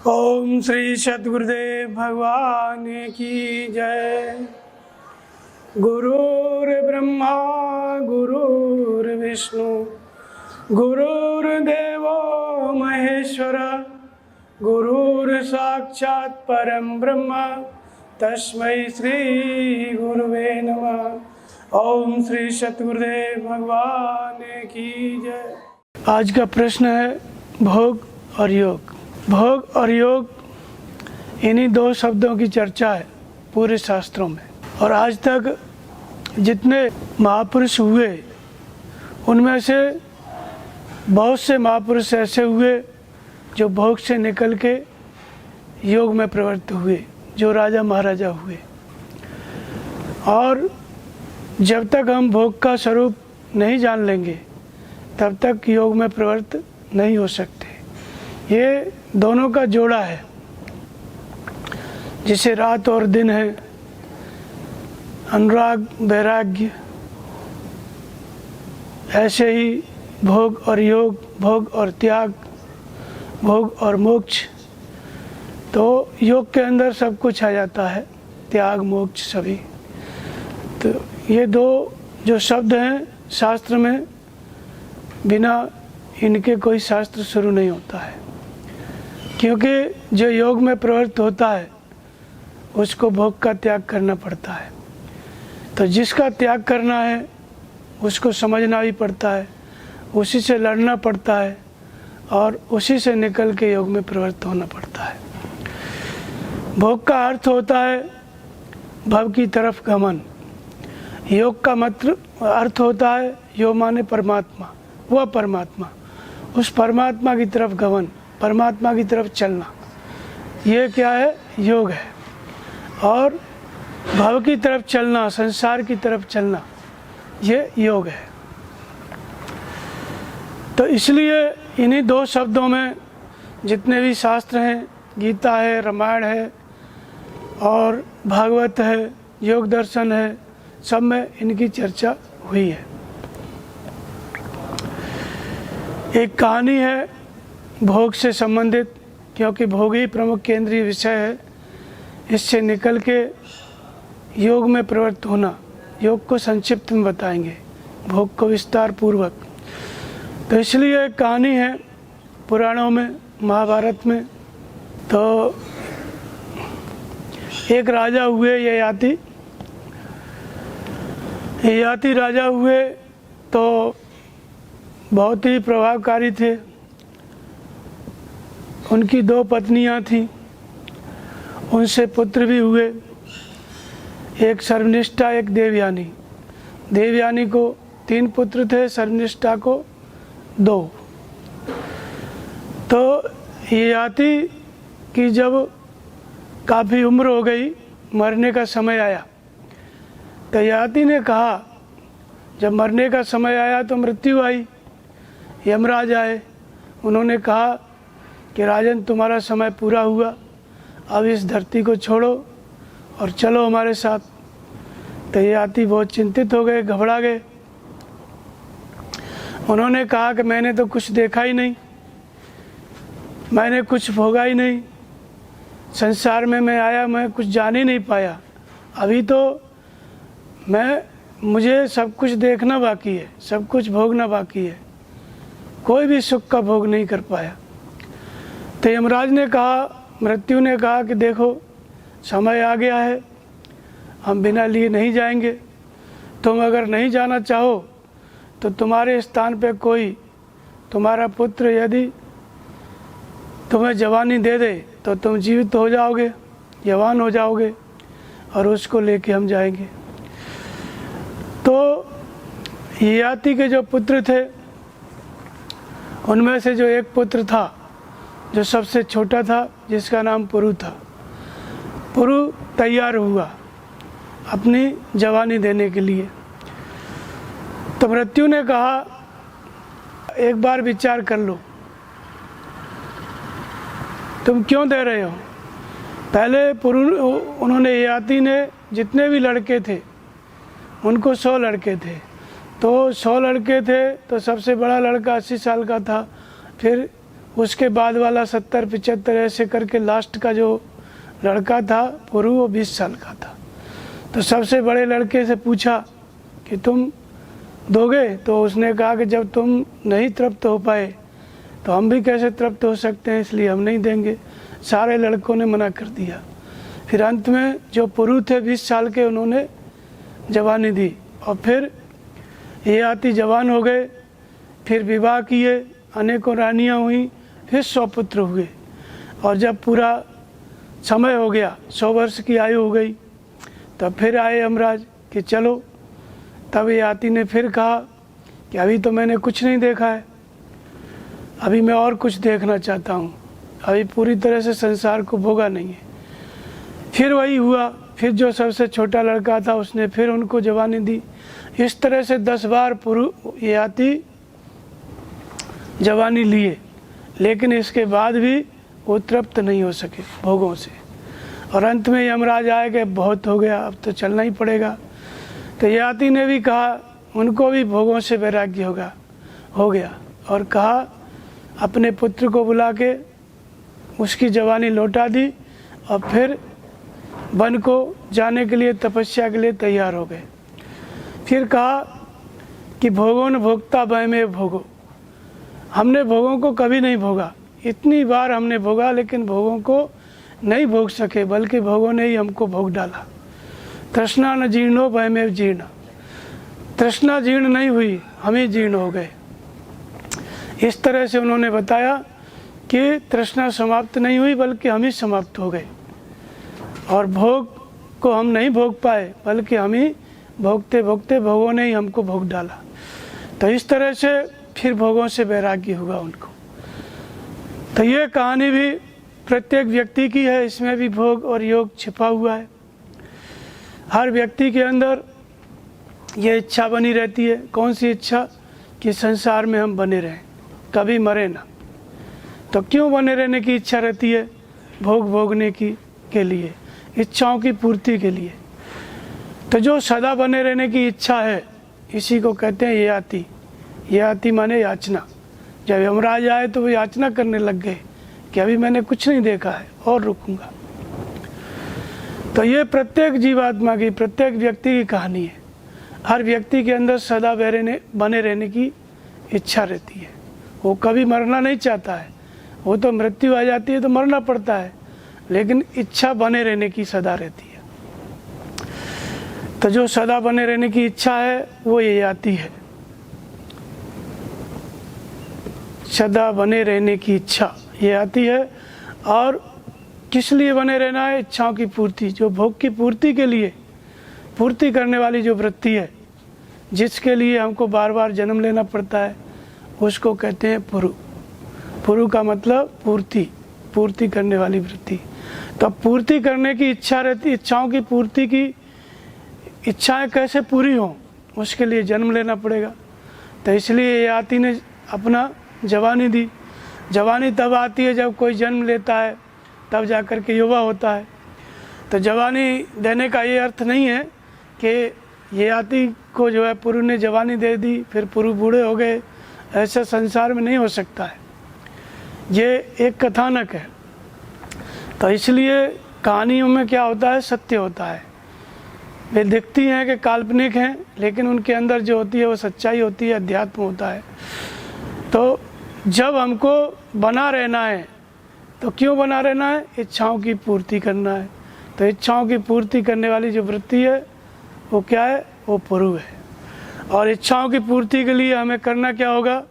ओम श्री सद्गुरुदेव भगवान की जय। गुरुर्ब्रह्मा गुरुर्विष्णु गुरुर्देवो महेश्वर गुरुर्साक्षात् परम ब्रह्म तस्मै श्री गुरुवे नमः। ओम श्री सद्गुरुदेव भगवान की जय। आज का प्रश्न है भोग और योग। भोग और योग इन्हीं दो शब्दों की चर्चा है पूरे शास्त्रों में। और आज तक जितने महापुरुष हुए उनमें से बहुत से महापुरुष ऐसे हुए जो भोग से निकल के योग में प्रवृत्त हुए, जो राजा महाराजा हुए। और जब तक हम भोग का स्वरूप नहीं जान लेंगे तब तक योग में प्रवृत्त नहीं हो सकते। ये दोनों का जोड़ा है, जिसे रात और दिन है, अनुराग वैराग्य, ऐसे ही भोग और योग, भोग और त्याग, भोग और मोक्ष। तो योग के अंदर सब कुछ आ जाता है, त्याग मोक्ष सभी। तो ये दो जो शब्द हैं शास्त्र में, बिना इनके कोई शास्त्र शुरू नहीं होता है। क्योंकि जो योग में प्रवृत्त होता है उसको भोग का त्याग करना पड़ता है। तो जिसका त्याग करना है उसको समझना भी पड़ता है, उसी से लड़ना पड़ता है और उसी से निकल के योग में प्रवृत्त होना पड़ता है। भोग का अर्थ होता है भव की तरफ गमन। योग का मतलब अर्थ होता है योग माने परमात्मा, वह परमात्मा, उस परमात्मा की तरफ गमन, परमात्मा की तरफ चलना। ये क्या है? योग है। और भव की तरफ चलना, संसार की तरफ चलना, ये योग है। तो इसलिए इन्हीं दो शब्दों में जितने भी शास्त्र हैं, गीता है, रामायण है और भागवत है, योग दर्शन है, सब में इनकी चर्चा हुई है। एक कहानी है भोग से संबंधित, क्योंकि भोग ही प्रमुख केंद्रीय विषय है। इससे निकल के योग में प्रवृत्त होना, योग को संक्षिप्त में बताएंगे, भोग को विस्तार पूर्वक। तो इसलिए एक कहानी है पुराणों में, महाभारत में। तो एक राजा हुए ययाति राजा हुए, तो बहुत ही प्रभावकारी थे। उनकी दो पत्नियां थीं, उनसे पुत्र भी हुए, एक सर्वनिष्ठा, एक देवयानी। देवयानी को 3 पुत्र थे, सर्वनिष्ठा को 2। तो ययाति की जब काफ़ी उम्र हो गई, मरने का समय आया, तो ययाति ने कहा, जब मरने का समय आया तो मृत्यु आई, यमराज आए। उन्होंने कहा कि राजन, तुम्हारा समय पूरा हुआ, अब इस धरती को छोड़ो और चलो हमारे साथ। तो ययाति बहुत चिंतित हो गए, घबरा गए। उन्होंने कहा कि मैंने तो कुछ देखा ही नहीं, मैंने कुछ भोगा ही नहीं, संसार में मैं आया, मैं कुछ जान ही नहीं पाया। अभी तो मुझे सब कुछ देखना बाकी है, सब कुछ भोगना बाकी है, कोई भी सुख का भोग नहीं कर पाया। तो यमराज ने कहा, मृत्यु ने कहा कि देखो समय आ गया है, हम बिना लिए नहीं जाएंगे। तुम अगर नहीं जाना चाहो तो तुम्हारे स्थान पे कोई तुम्हारा पुत्र यदि तुम्हें जवानी दे दे तो तुम जीवित हो जाओगे, जवान हो जाओगे, और उसको लेके हम जाएंगे। तो ययाति के जो पुत्र थे उनमें से जो एक पुत्र था जो सबसे छोटा था, जिसका नाम पुरु था, पुरु तैयार हुआ अपनी जवानी देने के लिए। तो मृत्यु ने कहा, एक बार विचार कर लो, तुम क्यों दे रहे हो? पहले उन्होंने, ययाति ने जितने भी लड़के थे उनको 100 लड़के थे, तो 100 लड़के थे तो सबसे बड़ा लड़का 80 साल का था, फिर उसके बाद वाला 70, 75 ऐसे करके लास्ट का जो लड़का था पुरु, वो 20 साल का था। तो सबसे बड़े लड़के से पूछा कि तुम दोगे? तो उसने कहा कि जब तुम नहीं तृप्त हो पाए तो हम भी कैसे तृप्त हो सकते हैं, इसलिए हम नहीं देंगे। सारे लड़कों ने मना कर दिया। फिर अंत में जो पुरु थे 20 साल के, उन्होंने जवानी दी और फिर ययाति जवान हो गए। फिर विवाह किए, अनेकों रानियां हुई, फिर 100 पुत्र हुए। और जब पूरा समय हो गया, 100 वर्ष की आयु हो गई, तब फिर आए यमराज कि चलो। तब ययाति ने फिर कहा कि अभी तो मैंने कुछ नहीं देखा है, अभी मैं और कुछ देखना चाहता हूँ, अभी पूरी तरह से संसार को भोगा नहीं है। फिर वही हुआ, फिर जो सबसे छोटा लड़का था उसने फिर उनको जवानी दी। इस तरह से 10 बार ययाति जवानी लिए, लेकिन इसके बाद भी वो तृप्त नहीं हो सके भोगों से। और अंत में यमराज आए कि बहुत हो गया, अब तो चलना ही पड़ेगा। तो ययाति ने भी कहा, उनको भी भोगों से वैराग्य हो गया और कहा अपने पुत्र को बुला के उसकी जवानी लौटा दी और फिर वन को जाने के लिए, तपस्या के लिए तैयार हो गए। फिर कहा कि भोगो न भोक्ता वयमेव भोगो, हमने भोगों को कभी नहीं भोगा, इतनी बार हमने भोगा लेकिन भोगों को नहीं भोग सके, बल्कि भोगों ने ही हमको भोग डाला। तृष्णा न जीर्णो वयमेव जीर्ण, तृष्णा जीर्ण नहीं हुई, हम ही जीर्ण हो गए। इस तरह से उन्होंने बताया कि तृष्णा समाप्त नहीं हुई, बल्कि हम ही समाप्त हो गए। और भोग को हम नहीं भोग पाए, बल्कि हम ही भोगते भोगते भोगों ने ही हमको भोग डाला। तो इस तरह से फिर भोगों से वैराग्य हुआ उनको। तो ये कहानी भी प्रत्येक व्यक्ति की है, इसमें भी भोग और योग छिपा हुआ है। हर व्यक्ति के अंदर ये इच्छा बनी रहती है। कौन सी इच्छा? कि संसार में हम बने रहें, कभी मरे ना। तो क्यों बने रहने की इच्छा रहती है? भोग भोगने की के लिए, इच्छाओं की पूर्ति के लिए। तो जो सदा बने रहने की इच्छा है, इसी को कहते हैं ययाति। ययाति माने याचना। जब यमराज आए तो वो याचना करने लग गए कि अभी मैंने कुछ नहीं देखा है और रुकूंगा। तो ये प्रत्येक जीवात्मा की, प्रत्येक व्यक्ति की कहानी है। हर व्यक्ति के अंदर सदा बने रहने की इच्छा रहती है। वो कभी मरना नहीं चाहता है, वो तो मृत्यु आ जाती है तो मरना पड़ता है, लेकिन इच्छा बने रहने की सदा रहती है। तो जो सदा बने रहने की इच्छा है वो ययाति है। सदा बने रहने की इच्छा ययाति है। और किस लिए बने रहना है? इच्छाओं की पूर्ति, जो भोग की पूर्ति के लिए पूर्ति करने वाली जो वृत्ति है, जिसके लिए हमको बार बार जन्म लेना पड़ता है, उसको कहते हैं पुरु। पुरु का मतलब पूर्ति, पूर्ति करने वाली वृत्ति। तो पूर्ति करने की इच्छा रहती, इच्छाओं की पूर्ति की इच्छाएं कैसे पूरी हों, उसके लिए जन्म लेना पड़ेगा। तो इसलिए ययाति ने अपना जवानी दी। जवानी तब आती है जब कोई जन्म लेता है, तब जाकर के युवा होता है। तो जवानी देने का ये अर्थ नहीं है कि ययाति को जो है पुरु ने जवानी दे दी, फिर पुरु बूढ़े हो गए। ऐसा संसार में नहीं हो सकता है, ये एक कथानक है। तो इसलिए कहानियों में क्या होता है? सत्य होता है। वे दिखती हैं कि काल्पनिक हैं, लेकिन उनके अंदर जो होती है वो सच्चाई होती है, अध्यात्म होता है। तो जब हमको बना रहना है, तो क्यों बना रहना है? इच्छाओं की पूर्ति करना है। तो इच्छाओं की पूर्ति करने वाली जो वृत्ति है वो क्या है? वो पुरु है। और इच्छाओं की पूर्ति के लिए हमें करना क्या होगा?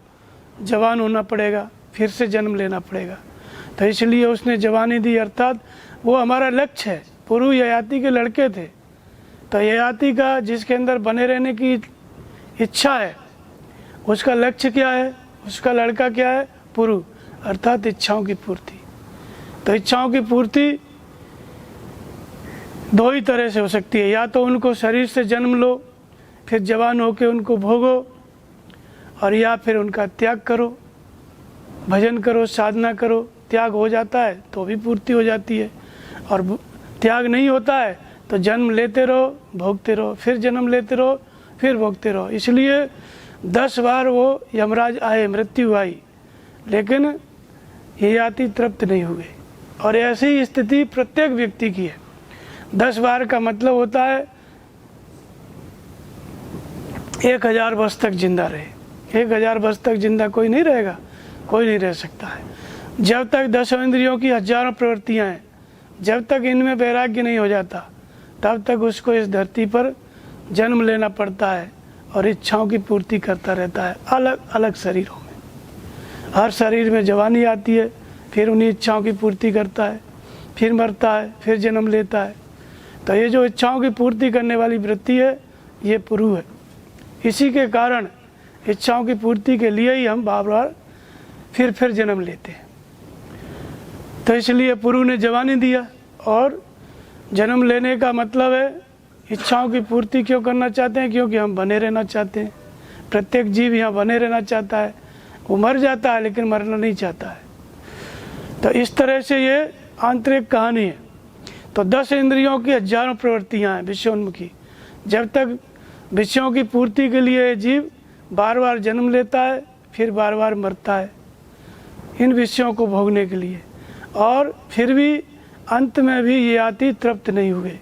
जवान होना पड़ेगा, फिर से जन्म लेना पड़ेगा। तो इसलिए उसने जवानी दी, अर्थात वो हमारा लक्ष्य है। पुरु ययाति के लड़के थे, तो ययाति का जिसके अंदर बने रहने की इच्छा है, उसका लक्ष्य क्या है? उसका लड़का क्या है? पुरु, अर्थात इच्छाओं की पूर्ति। तो इच्छाओं की पूर्ति दो ही तरह से हो सकती है, या तो उनको शरीर से जन्म लो, फिर जवान होकर उनको भोगो, और या फिर उनका त्याग करो, भजन करो, साधना करो। त्याग हो जाता है तो भी पूर्ति हो जाती है, और त्याग नहीं होता है तो जन्म लेते रहो, भोगते रहो, फिर जन्म लेते रहो, फिर भोगते रहो। इसलिए 10 बार वो यमराज आए, मृत्यु आई, लेकिन ये याति तृप्त नहीं हुए। और ऐसी स्थिति प्रत्येक व्यक्ति की है। 10 बार का मतलब होता है 1000 वर्ष तक जिंदा रहे। 1000 वर्ष तक जिंदा कोई नहीं रहेगा, कोई नहीं रह सकता है। जब तक 10 इंद्रियों की हजारों प्रवृत्तियां हैं, जब तक इनमें वैराग्य नहीं हो जाता, तब तक उसको इस धरती पर जन्म लेना पड़ता है और इच्छाओं की पूर्ति करता रहता है अलग अलग शरीरों में। हर शरीर में जवानी आती है, फिर उन्हीं इच्छाओं की पूर्ति करता है, फिर मरता है, फिर जन्म लेता है। तो ये जो इच्छाओं की पूर्ति करने वाली वृत्ति है, ये पुरु है। इसी के कारण इच्छाओं की पूर्ति के लिए ही हम बार बार फिर जन्म लेते हैं। तो इसलिए पुरु ने जवानी दिया। और जन्म लेने का मतलब है इच्छाओं की पूर्ति क्यों करना चाहते हैं? क्योंकि हम बने रहना चाहते हैं। प्रत्येक जीव यहाँ बने रहना चाहता है। वो मर जाता है लेकिन मरना नहीं चाहता है। तो इस तरह से ये आंतरिक कहानी है। तो 10 इंद्रियों की हजारों प्रवृत्तियाँ हैं विषयोन्मुखी। जब तक विषयों की पूर्ति के लिए जीव बार बार जन्म लेता है, फिर बार बार मरता है इन विषयों को भोगने के लिए, और फिर भी अंत में भी ये याति तृप्त नहीं हुए।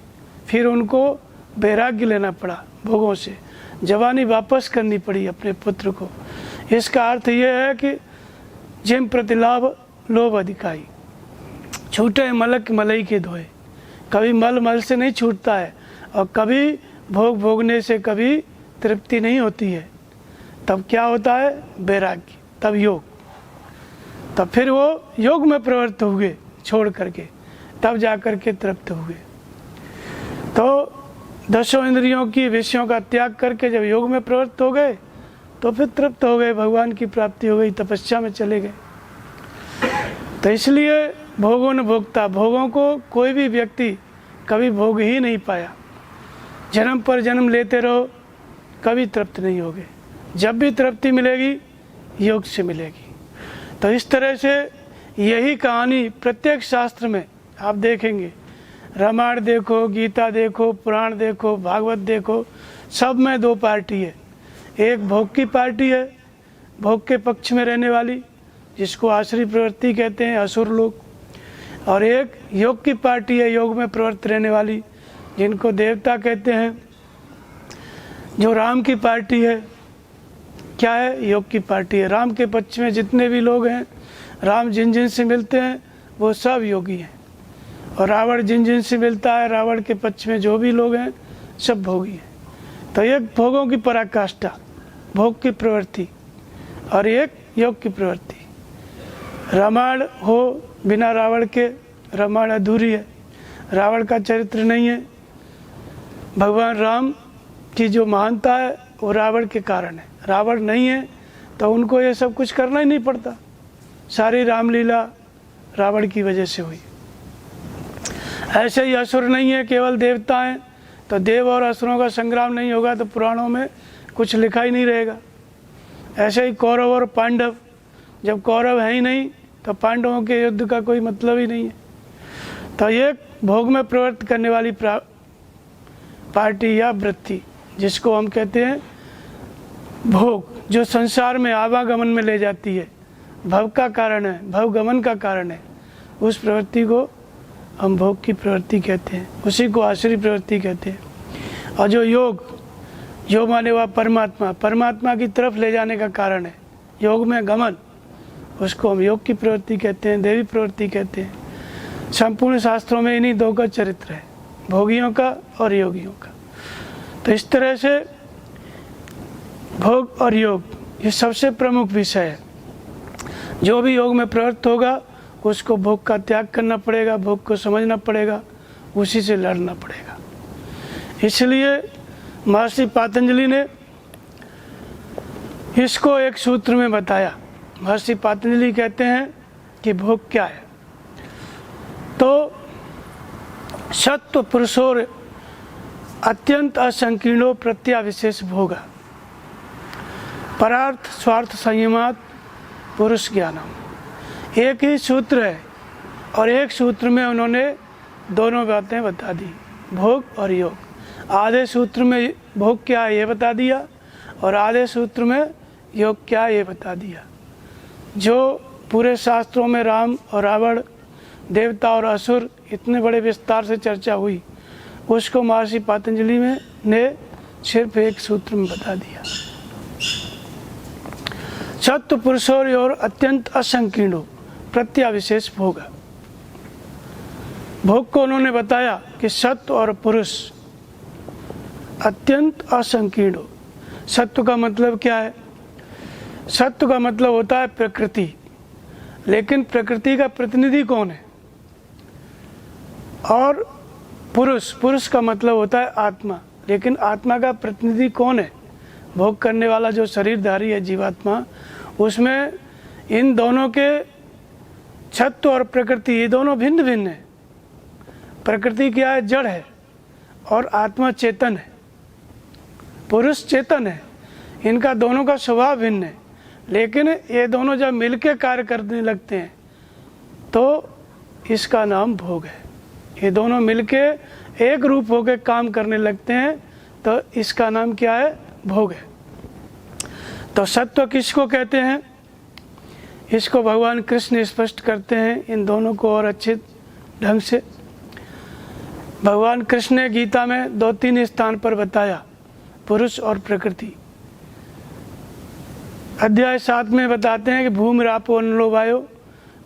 फिर उनको वैराग्य लेना पड़ा भोगों से, जवानी वापस करनी पड़ी अपने पुत्र को। इसका अर्थ ये है कि जिम प्रतिलाभ लोभ अधिकाई, छूटे मलक मलई के धोए। कभी मल मल से नहीं छूटता है, और कभी भोग भोगने से कभी तृप्ति नहीं होती है। तब क्या होता है? वैराग्य, तब योग। तब फिर वो योग में प्रवृत्त हुए छोड़ करके, तब जा कर के तृप्त हुए। तो 10 इंद्रियों की विषयों का त्याग करके जब योग में प्रवृत्त हो गए, तो फिर तृप्त हो गए, भगवान की प्राप्ति हो गई, तपस्या में चले गए। तो इसलिए भोगों ने भोगता, भोगों को कोई भी व्यक्ति कभी भोग ही नहीं पाया। जन्म पर जन्म लेते रहो, कभी तृप्त नहीं होगे। जब भी तृप्ति मिलेगी, योग से मिलेगी। तो इस तरह से यही कहानी प्रत्येक शास्त्र में आप देखेंगे। रामायण देखो, गीता देखो, पुराण देखो, भागवत देखो, सब में 2 पार्टी है। एक भोग की पार्टी है, भोग के पक्ष में रहने वाली, जिसको आश्री प्रवृत्ति कहते हैं असुर लोग। और एक योग की पार्टी है, योग में प्रवृत्त रहने वाली, जिनको देवता कहते हैं। जो राम की पार्टी है, क्या है? योग की पार्टी है। राम के पक्ष में जितने भी लोग हैं, राम जिन जिन से मिलते हैं वो सब योगी हैं। और रावण जिन जिन से मिलता है, रावण के पक्ष में जो भी लोग हैं, सब भोगी हैं। तो एक भोगों की पराकाष्ठा, भोग की प्रवृत्ति, और एक योग की प्रवृत्ति। रामायण हो बिना रावण के, रामायण अधूरी है। रावण का चरित्र नहीं है। भगवान राम की जो महानता है वो रावण के कारण है। रावण नहीं है तो उनको ये सब कुछ करना ही नहीं पड़ता। सारी रामलीला रावण की वजह से हुई। ऐसे ही असुर नहीं है, केवल देवता हैं, तो देव और असुरों का संग्राम नहीं होगा तो पुराणों में कुछ लिखा ही नहीं रहेगा। ऐसे ही कौरव और पांडव, जब कौरव है ही नहीं तो पांडवों के युद्ध का कोई मतलब ही नहीं है। तो ये भोग में प्रवृत्त करने वाली पार्टी या वृत्ति, जिसको हम कहते हैं भोग, जो संसार में आवागमन में ले जाती है, भव का कारण है, भवगमन का कारण है, उस प्रवृत्ति को हम भोग की प्रवृत्ति कहते हैं। उसी को आश्री प्रवृत्ति कहते हैं। और जो योग, योग माने वह परमात्मा, परमात्मा की तरफ ले जाने का कारण है, योग में गमन, उसको हम योग की प्रवृत्ति कहते हैं, देवी प्रवृत्ति कहते हैं। संपूर्ण शास्त्रों में इन्हीं 2 का चरित्र है, भोगियों का और योगियों का। तो इस तरह से भोग और योग ये सबसे प्रमुख विषय है। जो भी योग में प्रवृत्त होगा उसको भोग का त्याग करना पड़ेगा, भोग को समझना पड़ेगा, उसी से लड़ना पड़ेगा। इसलिए महर्षि पातंजलि ने इसको एक सूत्र में बताया। महर्षि पातंजलि कहते हैं कि भोग क्या है? तो सत्व पुरुषोर अत्यंत असंकीर्णो प्रत्याविशेष भोगा परार्थ स्वार्थ संयमात पुरुष ज्ञानम। एक ही सूत्र है और एक सूत्र में उन्होंने दोनों बातें बता दी, भोग और योग। आधे सूत्र में भोग क्या है ये बता दिया और आधे सूत्र में योग क्या है ये बता दिया। जो पूरे शास्त्रों में राम और रावण, देवता और असुर इतने बड़े विस्तार से चर्चा हुई, उसको महर्षि पतंजलि ने सिर्फ एक सूत्र में बता दिया। सत्व पुरुषोर और अत्यंत असंकीर्णो प्रत्याविशेष भोग। भोग को उन्होंने बताया कि सत्व और पुरुष अत्यंत असंकीर्ण। सत्व का मतलब क्या है? सत्व का मतलब होता है प्रकृति, लेकिन प्रकृति का प्रतिनिधि कौन है? और पुरुष का मतलब होता है आत्मा, लेकिन आत्मा का प्रतिनिधि कौन है? भोग करने वाला जो शरीरधारी है जीवात्मा, उसमें इन दोनों के सत्व और प्रकृति ये दोनों भिन्न भिन्न है। प्रकृति क्या है? जड़ है, और आत्मा चेतन है, पुरुष चेतन है। इनका दोनों का स्वभाव भिन्न है, लेकिन ये दोनों जब मिलकर कार्य करने लगते हैं तो इसका नाम भोग है। ये दोनों मिलके एक रूप होकर काम करने लगते हैं तो इसका नाम क्या है? भोग है। तो सत्व किसको कहते हैं? इसको भगवान कृष्ण स्पष्ट करते हैं इन दोनों को और अच्छे ढंग से। भगवान कृष्ण ने गीता में 2-3 स्थान पर बताया पुरुष और प्रकृति। अध्याय 7 में बताते हैं कि भूमि रापो अनलो वायो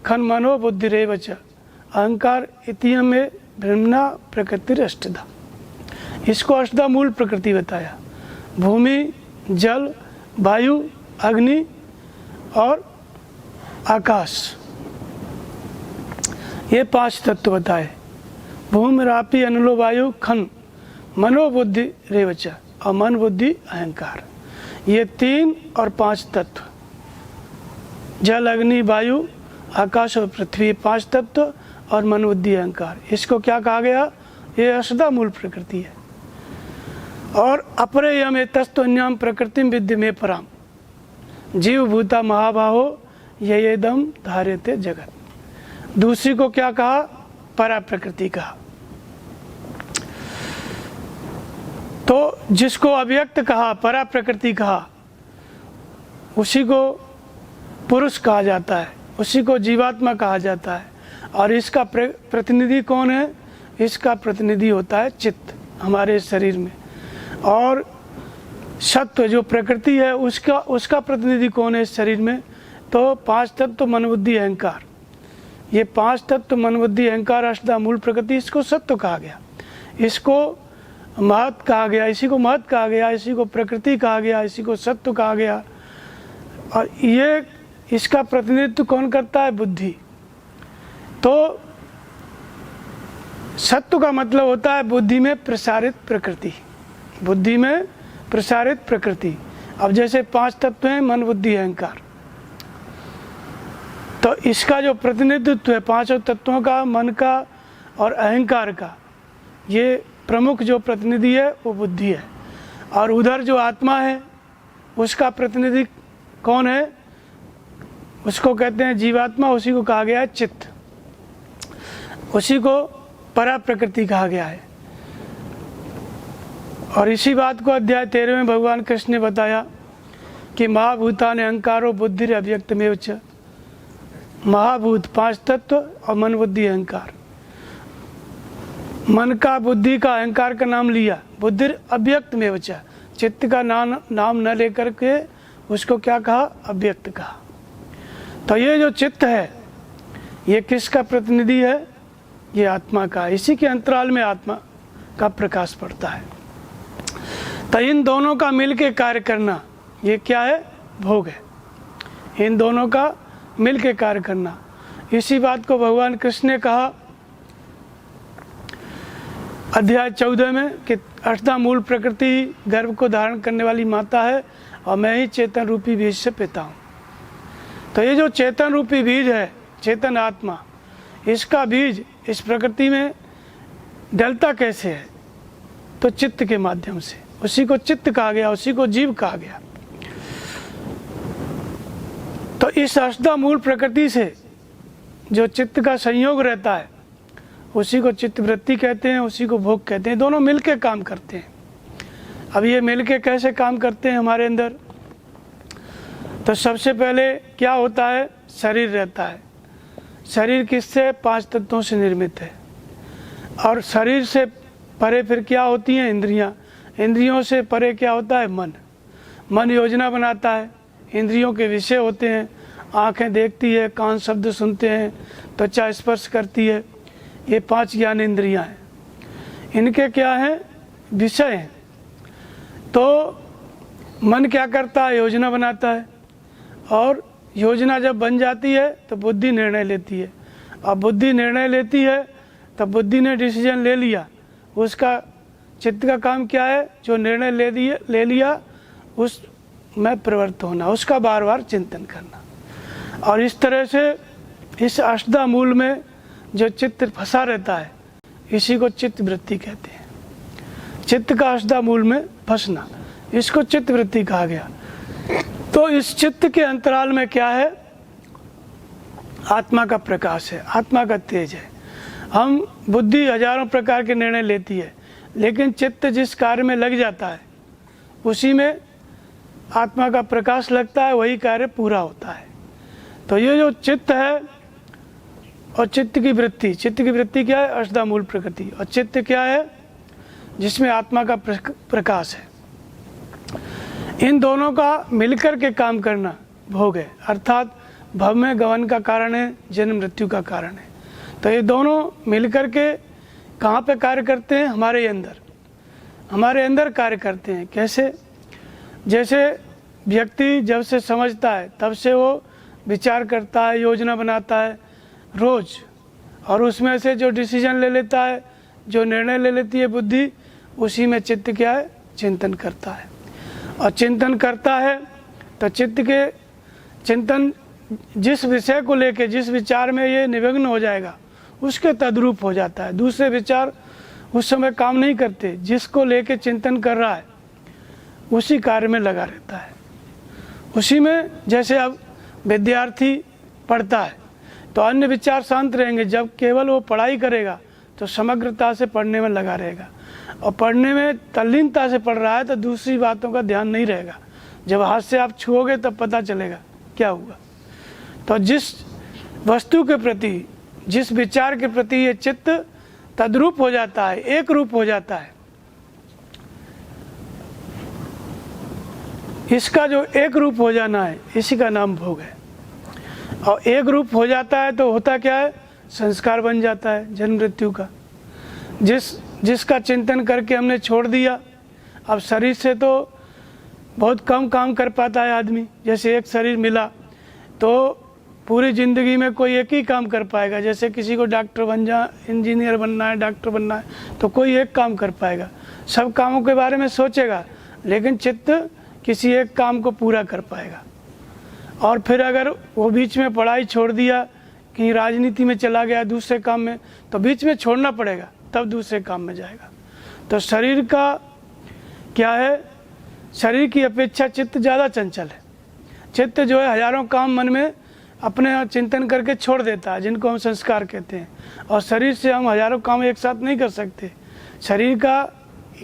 खन मनो बुद्धि रेव च अहंकार इतियम में ब्रह्मणा प्रकृति अष्टधा। इसको अष्टधा मूल प्रकृति बताया। भूमि, जल, वायु, अग्नि और आकाश, ये 5 तत्व बताए। भूमि रापी अनलो वायु खन मनोबुद्धि रेवच, और मन बुद्धि अहंकार, ये 3 और 5 तत्व, जल, अग्नि, वायु, आकाश और पृथ्वी, 5 तत्व और मन बुद्धि अहंकार। इसको क्या कहा गया? ये अष्टधा मूल प्रकृति है। और अपरे यम तस्तुन्याम प्रकृतिम विद्य में पराम जीव भूता महाबाहो येदम धार्यते जगत। दूसरी को क्या कहा? परा प्रकृति कहा। तो जिसको अव्यक्त कहा, परा प्रकृति कहा, उसी को पुरुष कहा जाता है, उसी को जीवात्मा कहा जाता है। और इसका प्रतिनिधि कौन है? इसका प्रतिनिधि होता है चित्त हमारे शरीर में। और सत्व जो प्रकृति है उसका प्रतिनिधि कौन है इस शरीर में? तो 5 तत्व मन बुद्धि अहंकार। ये 5 तत्व मन बुद्धि अहंकार अष्टधा मूल प्रकृति, इसको सत्व कहा गया, इसको महत कहा गया, इसी को महत कहा गया, इसी को प्रकृति कहा गया, इसी को सत्व कहा गया। और ये इसका प्रतिनिधित्व कौन करता है? बुद्धि। तो सत्व का मतलब होता है बुद्धि में प्रसारित प्रकृति, बुद्धि में प्रसारित प्रकृति। अब जैसे 5 तत्व हैं मन बुद्धि अहंकार, तो इसका जो प्रतिनिधित्व है 5 तत्वों का, मन का और अहंकार का, ये प्रमुख जो प्रतिनिधि है वो बुद्धि है। और उधर जो आत्मा है उसका प्रतिनिधि कौन है? उसको कहते हैं जीवात्मा, उसी को कहा गया है चित्त, उसी को परा प्रकृति कहा गया है। और इसी बात को अध्याय 13 में भगवान कृष्ण ने बताया कि महाभूता ने अहंकारो बुद्धि अव्यक्त में उच्च। महाभूत 5 तत्व और मन बुद्धि अहंकार। मन का, बुद्धि का, अहंकार का नाम लिया, बुद्धि अव्यक्त में उच्च, चित्त का नाम न लेकर के उसको क्या कहा? अव्यक्त कहा। तो ये जो चित्त है ये किसका प्रतिनिधि है? ये आत्मा का। इसी के अंतराल में आत्मा का प्रकाश पड़ता है। तो इन दोनों का मिलके कार्य करना ये क्या है? भोग है। इन दोनों का मिलके कार्य करना। इसी बात को भगवान कृष्ण ने कहा अध्याय 14 में कि अष्टधा मूल प्रकृति गर्भ को धारण करने वाली माता है और मैं ही चेतन रूपी बीज से पिता हूँ। तो ये जो चेतन रूपी बीज है, चेतन आत्मा, इसका बीज इस प्रकृति में डलता कैसे है? तो चित्त के माध्यम से। उसी को चित्त कहा गया, उसी को जीव कहा गया। तो इस अष्टधा मूल प्रकृति से जो चित्त का संयोग रहता है उसी को चित्त वृत्ति कहते हैं, उसी को भोग कहते हैं। दोनों मिलके काम करते हैं। अब ये मिलके कैसे काम करते हैं हमारे अंदर? तो सबसे पहले क्या होता है? शरीर रहता है। शरीर किससे? 5 तत्वों से निर्मित है। और शरीर से परे फिर क्या होती हैं? इंद्रियां। इंद्रियों से परे क्या होता है? मन। मन योजना बनाता है, इंद्रियों के विषय होते हैं। आँखें देखती है, कान शब्द सुनते हैं, त्वचा स्पर्श करती है। ये 5 ज्ञान इंद्रियां हैं। इनके क्या हैं? विषय हैं। तो मन क्या करता है? योजना बनाता है। और योजना जब बन जाती है तो बुद्धि निर्णय लेती है। अब बुद्धि निर्णय लेती है तब बुद्धि ने डिसीजन ले लिया। उसका चित्त का काम क्या है? जो निर्णय ले लिया उस में प्रवृत्त होना, उसका बार बार चिंतन करना। और इस तरह से इस अष्टधा मूल में जो चित्त फंसा रहता है, इसी को चित्त वृत्ति कहते हैं। चित्त का अष्टधा मूल में फंसना, इसको चित्त वृत्ति कहा गया। तो इस चित्त के अंतराल में क्या है? आत्मा का प्रकाश है, आत्मा का तेज है। हम बुद्धि हजारों प्रकार के निर्णय लेती है, लेकिन चित्त जिस कार्य में लग जाता है उसी में आत्मा का प्रकाश लगता है, वही कार्य पूरा होता है। तो ये जो चित्त है और चित्त की वृत्ति, चित्त की वृत्ति क्या है? अष्टधा मूल प्रकृति। और चित्त क्या है? जिसमें आत्मा का प्रकाश है। इन दोनों का मिलकर के काम करना भोग है, अर्थात भव में गमन का कारण है, जन्म मृत्यु का कारण है। तो ये दोनों मिलकर के कहाँ पे कार्य करते हैं? हमारे अंदर, हमारे अंदर कार्य करते हैं। कैसे? जैसे व्यक्ति जब से समझता है तब से वो विचार करता है, योजना बनाता है रोज, और उसमें से जो डिसीजन ले लेता है, जो निर्णय ले लेती है बुद्धि, उसी में चित्त क्या है? चिंतन करता है। और चिंतन करता है तो चित्त के चिंतन जिस विषय को लेके, जिस विचार में ये निमग्न हो जाएगा उसके तद्रूप हो जाता है। दूसरे विचार उस समय काम नहीं करते, जिसको लेके चिंतन कर रहा है उसी कार्य में लगा रहता है। उसी में, जैसे अब विद्यार्थी पढ़ता है तो अन्य विचार शांत रहेंगे। जब केवल वो पढ़ाई करेगा तो समग्रता से पढ़ने में लगा रहेगा, और पढ़ने में तल्लीनता से पढ़ रहा है तो दूसरी बातों का ध्यान नहीं रहेगा। जब हाथ से आप छुओगे तब पता चलेगा क्या हुआ। तो जिस वस्तु के प्रति, जिस विचार के प्रति ये चित्त तद्रूप हो जाता है, एक रूप हो जाता है, इसका जो एक रूप हो जाना है, इसी का नाम भोग है। और एक रूप हो जाता है तो होता क्या है? संस्कार बन जाता है जन्म मृत्यु का। जिसका चिंतन करके हमने छोड़ दिया, अब शरीर से तो बहुत कम काम कर पाता है आदमी। जैसे एक शरीर मिला तो पूरी ज़िंदगी में कोई एक ही काम कर पाएगा। जैसे किसी को डॉक्टर इंजीनियर बनना है, डॉक्टर बनना है, तो कोई एक काम कर पाएगा। सब कामों के बारे में सोचेगा, लेकिन चित्त किसी एक काम को पूरा कर पाएगा। और फिर अगर वो बीच में पढ़ाई छोड़ दिया, कहीं राजनीति में चला गया, दूसरे काम में, तो बीच में छोड़ना पड़ेगा, तब दूसरे काम में जाएगा। तो शरीर का क्या है? शरीर की अपेक्षा चित्त ज़्यादा चंचल है। चित्त जो है हजारों काम मन में अपने चिंतन करके छोड़ देता है, जिनको हम संस्कार कहते हैं। और शरीर से हम हजारों काम एक साथ नहीं कर सकते। शरीर का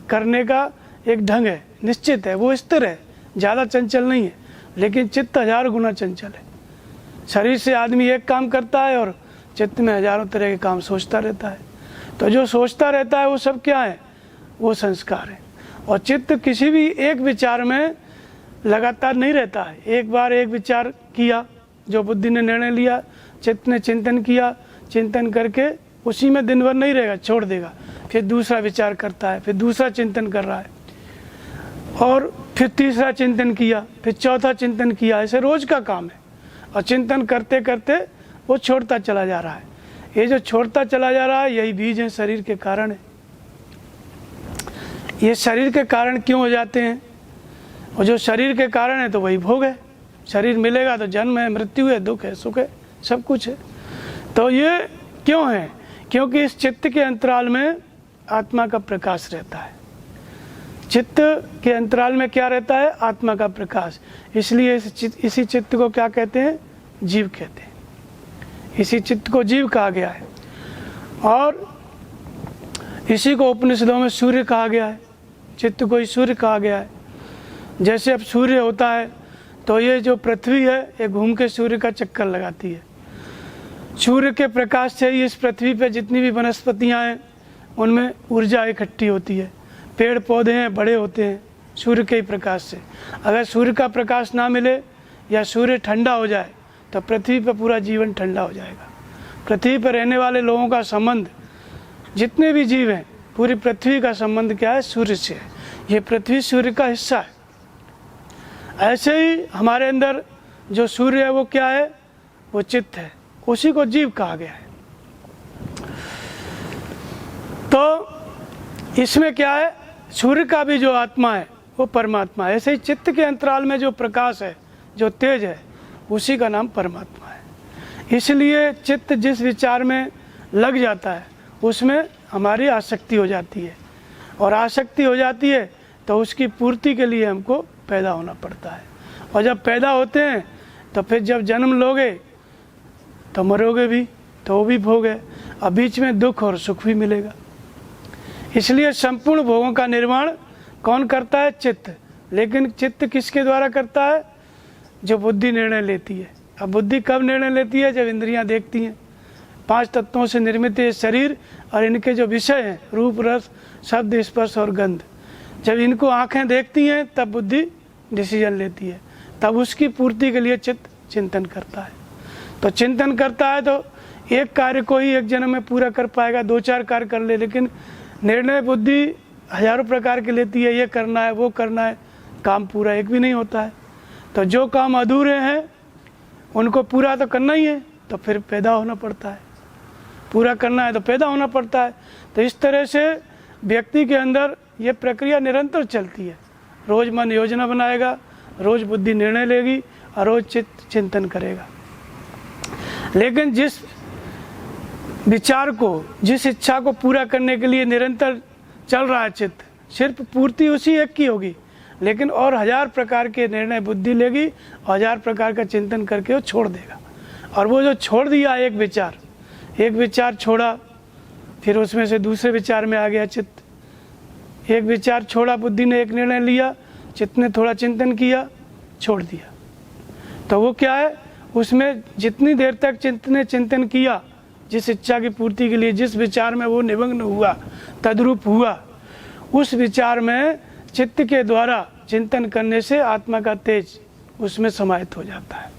करने का एक ढंग है, निश्चित है, वो स्थिर है, ज़्यादा चंचल नहीं है। लेकिन चित्त 1000 गुना चंचल है। शरीर से आदमी एक काम करता है और चित्त में हजारों तरह के काम सोचता रहता है। तो जो सोचता रहता है वो सब क्या है? वो संस्कार है। और चित्त किसी भी एक विचार में लगातार नहीं रहता है। एक बार एक विचार किया, जो बुद्धि ने निर्णय लिया, चित्त ने चिंतन किया, चिंतन करके उसी में दिन भर नहीं रहेगा, छोड़ देगा। फिर दूसरा विचार करता है, फिर दूसरा चिंतन कर रहा है, और फिर तीसरा चिंतन किया, फिर चौथा चिंतन किया। ऐसे रोज का काम है। और चिंतन करते करते वो छोड़ता चला जा रहा है। ये जो छोड़ता चला जा रहा है, यही बीज है, शरीर के कारण है। ये शरीर के कारण क्यों हो जाते हैं? और जो शरीर के कारण है तो वही भोग है। शरीर मिलेगा तो जन्म है, मृत्यु है, दुख है, सुख है, सब कुछ है। तो ये क्यों है? क्योंकि इस चित्त के अंतराल में आत्मा का प्रकाश रहता है। चित्त के अंतराल में क्या रहता है? आत्मा का प्रकाश। इसलिए इसी चित्त को क्या कहते हैं? जीव कहते हैं। इसी चित्त को जीव कहा गया है। और इसी को उपनिषदों में सूर्य कहा गया है। चित्त को ही सूर्य कहा गया है। जैसे अब सूर्य होता है, तो ये जो पृथ्वी है ये घूम के सूर्य का चक्कर लगाती है। सूर्य के प्रकाश से ही इस पृथ्वी पे जितनी भी वनस्पतियाँ हैं उनमें ऊर्जा इकट्ठी होती है, पेड़ पौधे हैं बड़े होते हैं सूर्य के ही प्रकाश से। अगर सूर्य का प्रकाश ना मिले या सूर्य ठंडा हो जाए तो पृथ्वी पर पूरा जीवन ठंडा हो जाएगा। पृथ्वी पर रहने वाले लोगों का संबंध, जितने भी जीव हैं, पूरी पृथ्वी का संबंध क्या है? सूर्य से है। ये पृथ्वी सूर्य का हिस्सा है। ऐसे ही हमारे अंदर जो सूर्य है वो क्या है? वो चित्त है, उसी को जीव कहा गया है। तो इसमें क्या है? सूर्य का भी जो आत्मा है वो परमात्मा है। ऐसे ही चित्त के अंतराल में जो प्रकाश है, जो तेज है, उसी का नाम परमात्मा है। इसलिए चित्त जिस विचार में लग जाता है उसमें हमारी आसक्ति हो जाती है, और आसक्ति हो जाती है तो उसकी पूर्ति के लिए हमको पैदा होना पड़ता है। और जब पैदा होते हैं तो फिर जब जन्म लोगे तो मरोगे भी, तो वो भी भोग है। अब बीच में दुख और सुख भी मिलेगा। इसलिए संपूर्ण भोगों का निर्माण कौन करता है? चित्त। लेकिन चित्त किसके द्वारा करता है? जो बुद्धि निर्णय लेती है। अब बुद्धि कब निर्णय लेती है? जब इंद्रियां देखती हैं। 5 तत्वों से निर्मित ये शरीर और इनके जो विषय हैं, रूप रस शब्द स्पर्श और गंध, जब इनको आंखें देखती हैं तब बुद्धि डिसीजन लेती है। तब उसकी पूर्ति के लिए चित्त चिंतन करता है। तो चिंतन करता है तो एक कार्य को ही एक जन्म में पूरा कर पाएगा, 2-4 कार्य कर ले। लेकिन निर्णय बुद्धि हजारों प्रकार के लेती है, ये करना है वो करना है, काम पूरा एक भी नहीं होता है। तो जो काम अधूरे हैं उनको पूरा तो करना ही है, तो फिर पैदा होना पड़ता है। पूरा करना है तो पैदा होना पड़ता है। तो इस तरह से व्यक्ति के अंदर ये प्रक्रिया निरंतर चलती है। रोज मन योजना बनाएगा, रोज बुद्धि निर्णय लेगी और रोज चित्त चिंतन करेगा। लेकिन जिस विचार को, जिस इच्छा को पूरा करने के लिए निरंतर चल रहा है चित्त, सिर्फ पूर्ति उसी एक की होगी, लेकिन और 1000 प्रकार के निर्णय बुद्धि लेगी और 1000 प्रकार का चिंतन करके वो छोड़ देगा। और वो जो छोड़ दिया एक विचार छोड़ा, फिर उसमें से दूसरे विचार में आ गया चित्त। एक विचार छोड़ा, बुद्धि ने एक निर्णय लिया, चित्त ने थोड़ा चिंतन किया, छोड़ दिया। तो वो क्या है? उसमें जितनी देर तक चित्त ने चिंतन किया, जिस इच्छा की पूर्ति के लिए जिस विचार में वो निमग्न हुआ, तद्रूप हुआ, उस विचार में चित्त के द्वारा चिंतन करने से आत्मा का तेज उसमें समाहित हो जाता है।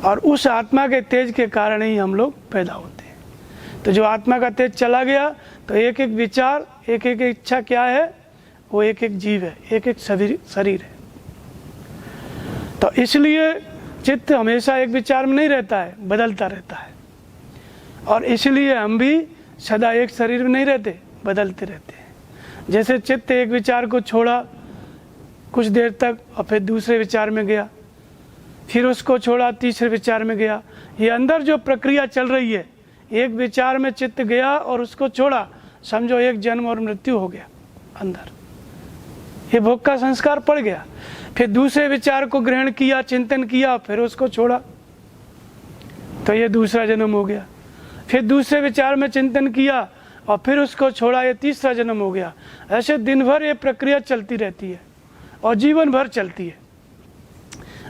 और उस आत्मा के तेज के कारण ही हम लोग पैदा होते हैं। तो जो आत्मा का तेज चला गया तो एक एक विचार, एक एक इच्छा क्या है? वो एक एक जीव है, एक एक शरीर है। तो इसलिए चित्त हमेशा एक विचार में नहीं रहता है, बदलता रहता है। और इसलिए हम भी सदा एक शरीर में नहीं रहते, बदलते रहते हैं। जैसे चित्त एक विचार को छोड़ा कुछ देर तक और फिर दूसरे विचार में गया, फिर उसको छोड़ा तीसरे विचार में गया। ये अंदर जो प्रक्रिया चल रही है, एक विचार में चित्त गया और उसको छोड़ा, समझो एक जन्म और मृत्यु हो गया अंदर, ये भोग का संस्कार पड़ गया। फिर दूसरे विचार को ग्रहण किया, चिंतन किया, फिर उसको छोड़ा, तो ये दूसरा जन्म हो गया। फिर दूसरे विचार में चिंतन किया और फिर उसको छोड़ा, ये तीसरा जन्म हो गया। ऐसे दिन भर ये प्रक्रिया चलती रहती है और जीवन भर चलती है।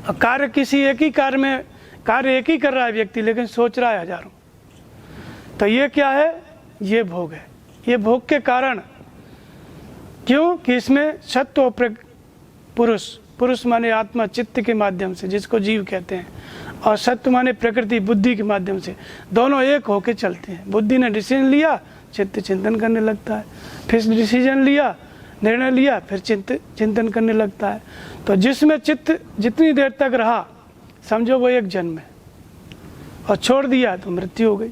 और कार्य किसी एक ही कार्य में, कार्य एक ही कर रहा है व्यक्ति, लेकिन सोच रहा है हजारों। तो ये क्या है? ये भोग है। ये भोग के कारण, क्यों कि इसमें सत्व और पुरुष माने आत्मा चित्त के माध्यम से, जिसको जीव कहते हैं, और सत्व माने प्रकृति बुद्धि के माध्यम से, दोनों एक होके चलते हैं। बुद्धि ने डिसीजन लिया, चित्त चिंतन करने लगता है, फिर डिसीजन लिया, निर्णय लिया, फिर चिंतन करने लगता है। तो जिसमें चित्त जितनी देर तक रहा, समझो वो एक जन्म है, और छोड़ दिया तो मृत्यु हो गई।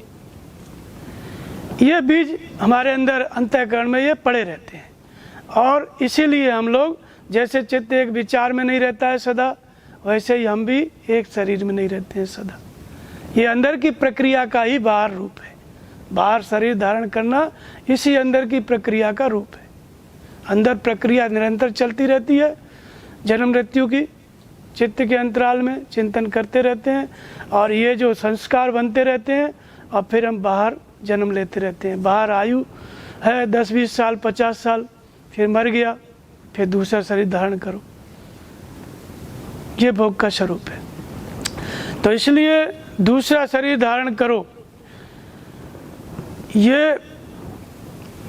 ये बीज हमारे अंदर अंतःकरण में ये पड़े रहते हैं। और इसीलिए हम लोग, जैसे चित्त एक विचार में नहीं रहता है सदा, वैसे ही हम भी एक शरीर में नहीं रहते हैं सदा। ये अंदर की प्रक्रिया का ही बाहर रूप है। बाहर शरीर धारण करना इसी अंदर की प्रक्रिया का रूप है। अंदर प्रक्रिया निरंतर चलती रहती है, जन्म मृत्यु की। चित्त के अंतराल में चिंतन करते रहते हैं और ये जो संस्कार बनते रहते हैं, और फिर हम बाहर जन्म लेते रहते हैं। बाहर आयु है 10-20 साल, 50 साल, फिर मर गया, फिर दूसरा शरीर धारण करो, ये भोग का स्वरूप है। तो इसलिए दूसरा शरीर धारण करो, ये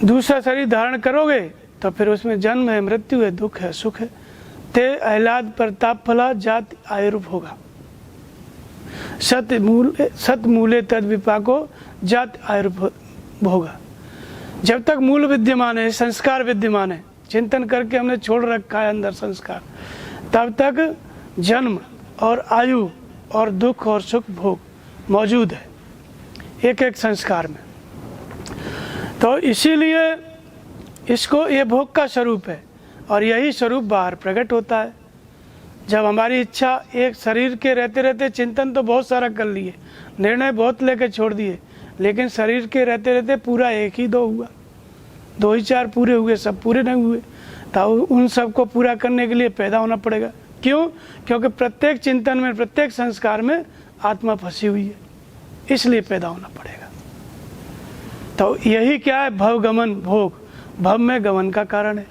दूसरा शरीर धारण करोगे तो फिर उसमें जन्म है, मृत्यु है, दुख है, सुख है। ते अहलाद प्रताप फला जाति आयुर्भ होगा, सत मूले तद विपाको जाति आयुर्भ होगा। जब तक मूल विद्यमान है, संस्कार विद्यमान है, चिंतन करके हमने छोड़ रखा है अंदर संस्कार, तब तक जन्म और आयु और दुख और सुख भोग मौजूद है एक एक संस्कार में। तो इसीलिए इसको ये भोग का स्वरूप है और यही स्वरूप बाहर प्रकट होता है। जब हमारी इच्छा, एक शरीर के रहते रहते चिंतन तो बहुत सारा कर लिए, निर्णय बहुत लेके छोड़ दिए, लेकिन शरीर के रहते रहते पूरा एक ही दो हुआ, दो ही चार पूरे हुए, सब पूरे नहीं हुए। तो उन सब को पूरा करने के लिए पैदा होना पड़ेगा। क्यों? क्योंकि प्रत्येक चिंतन में, प्रत्येक संस्कार में आत्मा फंसी हुई है, इसलिए पैदा होना पड़ेगा। तो यही क्या है? भवगमन, भोग भव में गमन का कारण है,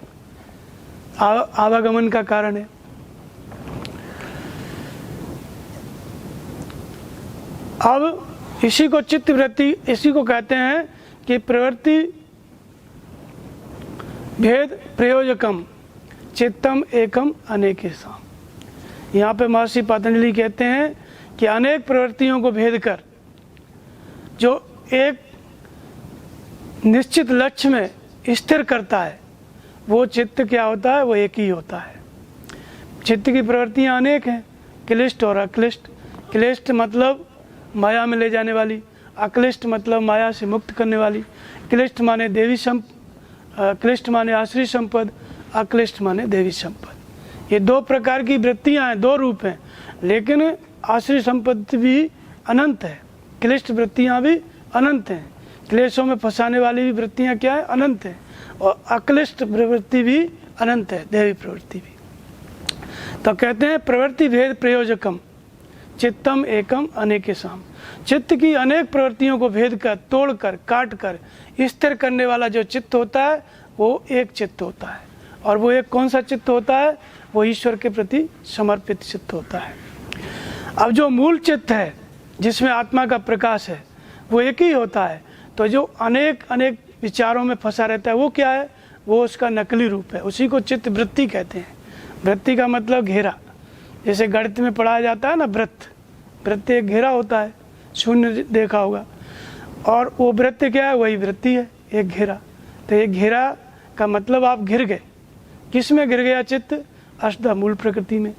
आवागमन का कारण है। अब इसी को चित्त वृत्ति, इसी को कहते हैं कि प्रवृत्ति भेद प्रयोजकम चित्तम एकम अनेकेषाम्। यहाँ पे महर्षि पतंजलि कहते हैं कि अनेक प्रवृत्तियों को भेद कर जो एक निश्चित लक्ष्य में स्थिर करता है, वो चित्त क्या होता है? वो एक ही होता है। चित्त की प्रवृत्तियाँ अनेक हैं, क्लिष्ट और अक्लिष्ट। क्लिष्ट मतलब माया में ले जाने वाली, अक्लिष्ट मतलब माया से मुक्त करने वाली। क्लिष्ट माने देवी क्लिष्ट माने आश्री संपद, अक्लिष्ट माने देवी संपद। ये दो प्रकार की वृत्तियां हैं, दो रूप हैं, लेकिन आश्री संपत्ति भी अनंत है, क्लिष्ट वृत्तियां भी अनंत हैं। क्लेशों में फंसाने वाली भी वृत्तियां क्या है? अनंत है। और अक्लिष्ट प्रवृत्ति भी अनंत है, देवी प्रवृत्ति भी। तो कहते हैं प्रवृत्ति भेद प्रयोजकम चित्तम एकम अनेकेषाम्। चित्त की अनेक प्रवृत्तियों को भेद कर, तोड़ कर, काट कर स्थिर करने वाला जो चित्त होता है वो एक चित्त होता है। और वो एक कौन सा चित्त होता है? वो ईश्वर के प्रति समर्पित चित्त होता है। अब जो मूल चित्त है जिसमें आत्मा का प्रकाश है वो एक ही होता है। तो जो अनेक अनेक विचारों में फंसा रहता है वो क्या है? वो उसका नकली रूप है, उसी को चित्त वृत्ति कहते हैं। वृत्ति का मतलब घेरा, जैसे गणित में पढ़ाया जाता है ना, वृत्त। वृत्त एक घेरा होता है, शून्य देखा होगा, और वो वृत्त क्या है? वही वृत्ति है, एक घेरा। तो एक घेरा का मतलब आप घिर गए। किस में गिर गया चित्त? अष्टधा मूल प्रकृति में।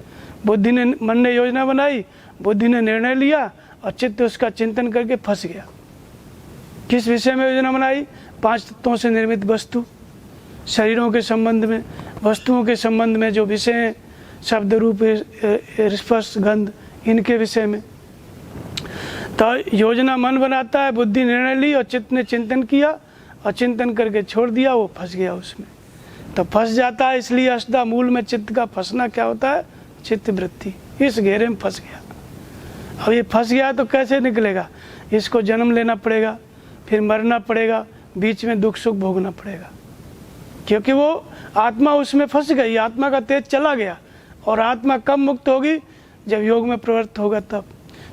बुद्धि ने, मन ने योजना बनाई, बुद्धि ने निर्णय लिया और चित्त उसका चिंतन करके फंस गया। किस विषय में योजना बनाई? 5 तत्वों से निर्मित वस्तु, शरीरों के संबंध में, वस्तुओं के संबंध में जो विषय हैं, शब्द रूप स्पर्श गंध, इनके विषय में। तो योजना मन बनाता है, बुद्धि निर्णय ली और चित्त ने चिंतन किया और चिंतन करके छोड़ दिया, वो फंस गया उसमें। तो फंस जाता है, इसलिए अष्टधा मूल में चित्त का फंसना क्या होता है? चित्त वृत्ति। इस घेरे में फंस गया। अब ये फंस गया तो कैसे निकलेगा? इसको जन्म लेना पड़ेगा, फिर मरना पड़ेगा, बीच में दुख सुख भोगना पड़ेगा, क्योंकि वो आत्मा उसमें फंस गई, आत्मा का तेज चला गया। और आत्मा कब मुक्त होगी? जब योग में प्रवृत्त होगा तब।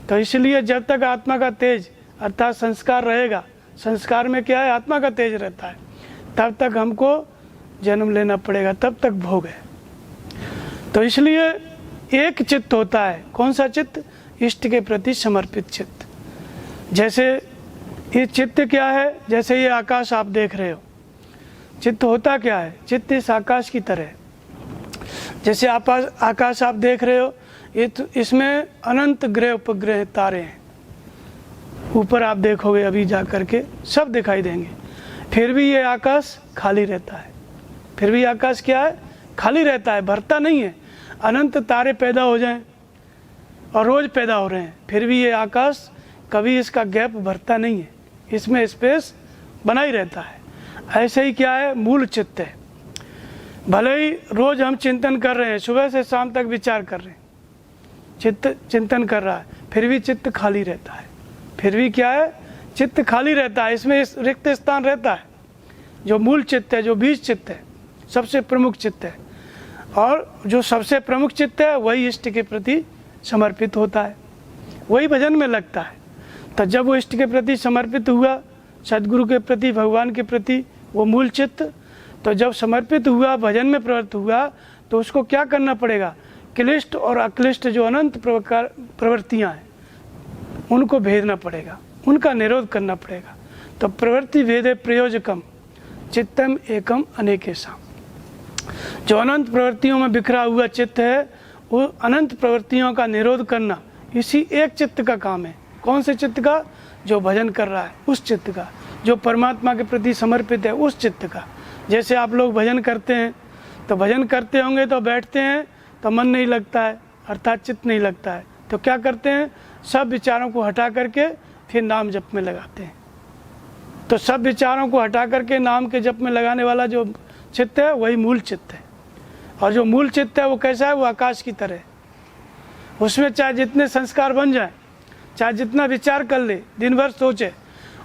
तो इसलिए जब तक आत्मा का तेज अर्थात संस्कार रहेगा, संस्कार में क्या है? आत्मा का तेज रहता है, तब तक हमको जन्म लेना पड़ेगा, तब तक भोग है। तो इसलिए एक चित्त होता है। कौन सा चित्त? इष्ट के प्रति समर्पित चित्त। जैसे ये चित्त क्या है? जैसे ये आकाश आप देख रहे हो, चित्त होता क्या है? चित्त इस आकाश की तरह। जैसे आकाश आप देख रहे हो, ये तो इसमें अनंत ग्रह उपग्रह तारे हैं। ऊपर आप देखोगे अभी जा करके सब दिखाई देंगे, फिर भी ये आकाश खाली रहता है। फिर भी आकाश क्या है? खाली रहता है, भरता नहीं है। अनंत तारे पैदा हो जाएं और रोज पैदा हो रहे हैं, फिर भी ये आकाश कभी इसका गैप भरता नहीं है, इसमें स्पेस बना ही रहता है। ऐसे ही क्या है? मूल चित्त है। भले ही रोज हम चिंतन कर रहे हैं, सुबह से शाम तक विचार कर रहे हैं, चित्त चिंतन कर रहा है, फिर भी चित्त खाली रहता है। फिर भी क्या है? चित्त खाली रहता है, इसमें रिक्त स्थान रहता है। जो मूल चित्त है, जो बीज चित्त है, सबसे प्रमुख चित्त है। और जो सबसे प्रमुख चित्त है वही इष्ट के प्रति समर्पित होता है, वही भजन में लगता है। तो जब वो इष्ट के प्रति समर्पित हुआ, सदगुरु के प्रति, भगवान के प्रति, वो मूल चित्त, तो जब समर्पित हुआ, भजन में प्रवृत्त हुआ, तो उसको क्या करना पड़ेगा? क्लिष्ट और अक्लिष्ट जो अनंत प्रवृत्तियाँ हैं उनको भेदना पड़ेगा, उनका निरोध करना पड़ेगा। तो प्रवृत्ति भेदे प्रयोजकम चित्तम एकम अनेकेशा। जो अनंत प्रवृत्तियों में बिखरा हुआ चित्त है, वो अनंत प्रवृत्तियों का निरोध करना इसी एक चित्त का काम है। कौन से चित्त का? जो भजन कर रहा है उस चित्त का, जो परमात्मा के प्रति समर्पित है उस चित्त का। जैसे आप लोग भजन करते हैं, तो भजन करते होंगे तो बैठते हैं तो मन नहीं लगता है, अर्थात चित्त नहीं लगता है, तो क्या करते हैं? सब विचारों को हटा करके फिर नाम जप में लगाते हैं। तो सब विचारों को हटा करके नाम के जप में लगाने वाला जो चित्त है वही मूल चित्त है। और जो मूल चित्त है वो कैसा है? वो आकाश की तरह है। उसमें चाहे जितने संस्कार बन जाए, चाहे जितना विचार कर ले, दिन भर सोचे,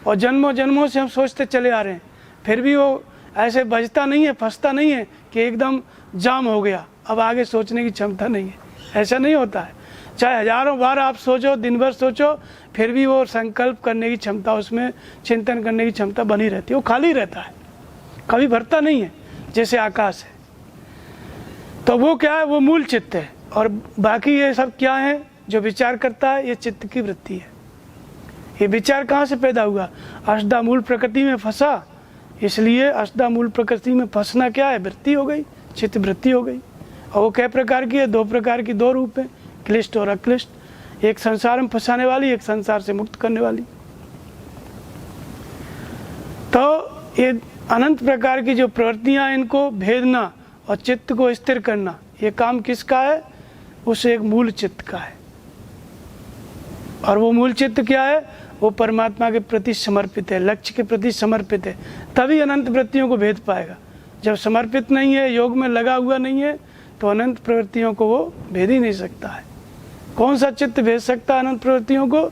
और जन्मों जन्मों से हम सोचते चले आ रहे हैं, फिर भी वो ऐसे बजता नहीं है, फंसता नहीं है कि एकदम जाम हो गया, अब आगे सोचने की क्षमता नहीं है। ऐसा नहीं होता है। चाहे हजारों बार आप सोचो, दिन भर सोचो, फिर भी वो संकल्प करने की क्षमता, उसमें चिंतन करने की क्षमता बनी रहती है। वो खाली रहता है, कभी भरता नहीं है, जैसे आकाश है। तो वो क्या है? वो मूल चित्त है। और बाकी ये सब क्या है? जो विचार करता है, ये चित्त की वृत्ति है। ये विचार कहाँ से पैदा हुआ? अष्टधा मूल प्रकृति में फंसा, इसलिए अष्टधा मूल प्रकृति में फंसना क्या है? वृत्ति हो गई, चित्त वृत्ति हो गई। और वो कै प्रकार की है? दो प्रकार की, दो रूप है, क्लिष्ट और अक्लिष्ट। एक संसार में फंसाने वाली, एक संसार से मुक्त करने वाली। तो ये अनंत प्रकार की जो प्रवृत्तियां, इनको भेदना और चित्त को स्थिर करना, ये काम किसका है? उस एक मूल चित्त का है। और वो मूल चित्त क्या है? वो परमात्मा के प्रति समर्पित है, लक्ष्य के प्रति समर्पित है। तभी अनंत वृत्तियों को भेद पाएगा। जब समर्पित नहीं है, योग में लगा हुआ नहीं है, तो अनंत प्रवृत्तियों को वो भेद ही नहीं सकता है। कौन सा चित्त भेद सकता है अनंत प्रवृत्तियों को?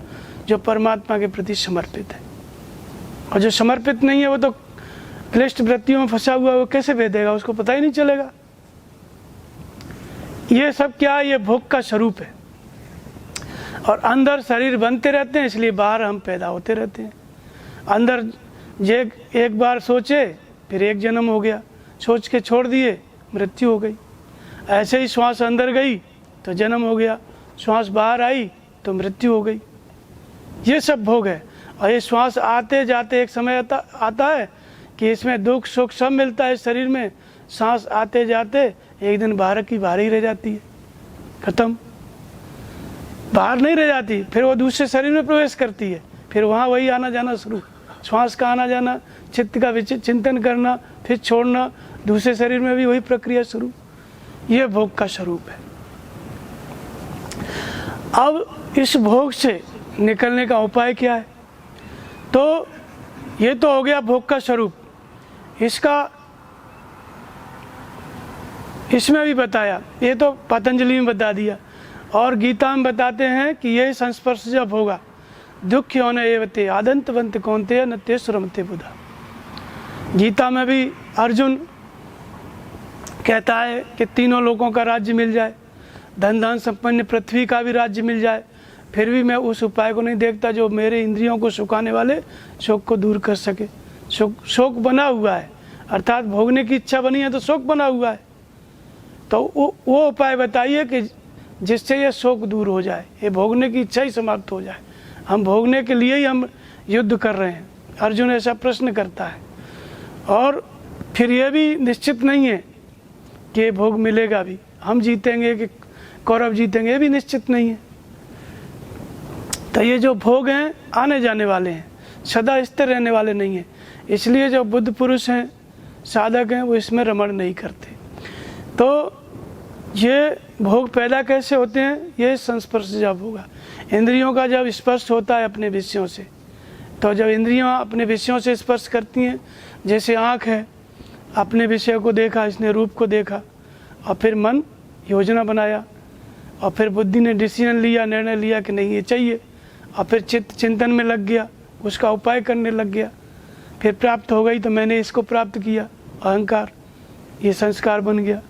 जो परमात्मा के प्रति समर्पित है। और जो समर्पित नहीं है, वो तो क्लिष्ट वृत्तियों में फंसा हुआ, वो कैसे भेदेगा? उसको पता ही नहीं चलेगा। ये सब क्या है? ये भोग का स्वरूप है। और अंदर शरीर बनते रहते हैं, इसलिए बाहर हम पैदा होते रहते हैं। अंदर एक बार सोचे, फिर एक जन्म हो गया, सोच के छोड़ दिए, मृत्यु हो गई। ऐसे ही श्वास अंदर गई तो जन्म हो गया, श्वास बाहर आई तो मृत्यु हो गई। ये सब भोग है। और ये श्वास आते जाते एक समय आता है कि इसमें दुख सुख सब मिलता है शरीर में। सांस आते जाते एक दिन बाहर की बाहर ही रह जाती है, खत्म, बाहर नहीं रह जाती। फिर वो दूसरे शरीर में प्रवेश करती है, फिर वहाँ वही आना जाना शुरू, श्वास का आना जाना, चित्त का चिंतन करना, फिर छोड़ना, दूसरे शरीर में भी वही प्रक्रिया शुरू। ये भोग का स्वरूप है। अब इस भोग से निकलने का उपाय क्या है? तो ये तो हो गया भोग का स्वरूप। इसमें भी बताया, ये तो पतंजलि में बता दिया, और गीता में बताते हैं कि यही संस्पर्श जब होगा, दुख होने एवते आदंतवंत कौनते न ते सुरमते बुधा। गीता में भी अर्जुन कहता है कि तीनों लोगों का राज्य मिल जाए, धन धान संपन्न पृथ्वी का भी राज्य मिल जाए, फिर भी मैं उस उपाय को नहीं देखता जो मेरे इंद्रियों को सुखाने वाले शोक को दूर कर सके। शोक बना हुआ है, अर्थात भोगने की इच्छा बनी है तो शोक बना हुआ है। तो वो उपाय बताइए कि जिससे ये शोक दूर हो जाए, ये भोगने की इच्छा ही समाप्त हो जाए। हम भोगने के लिए ही हम युद्ध कर रहे हैं, अर्जुन ऐसा प्रश्न करता है। और फिर ये भी निश्चित नहीं है कि ये भोग मिलेगा भी, हम जीतेंगे कि कौरव जीतेंगे, ये भी निश्चित नहीं है। तो ये जो भोग हैं आने जाने वाले हैं, सदा स्थिर रहने वाले नहीं हैं। इसलिए जो बुद्ध पुरुष हैं, साधक हैं, वो इसमें रमण नहीं करते। तो ये भोग पैदा कैसे होते हैं? ये संस्पर्श जब होगा, इंद्रियों का जब स्पर्श होता है अपने विषयों से, तो जब इंद्रियां अपने विषयों से स्पर्श करती हैं, जैसे आँख है, अपने विषय को देखा, इसने रूप को देखा, और फिर मन योजना बनाया, और फिर बुद्धि ने डिसीजन लिया, निर्णय लिया कि नहीं ये चाहिए, और फिर चित्त चिंतन में लग गया, उसका उपाय करने लग गया, फिर प्राप्त हो गई तो मैंने इसको प्राप्त किया, अहंकार, ये संस्कार बन गया।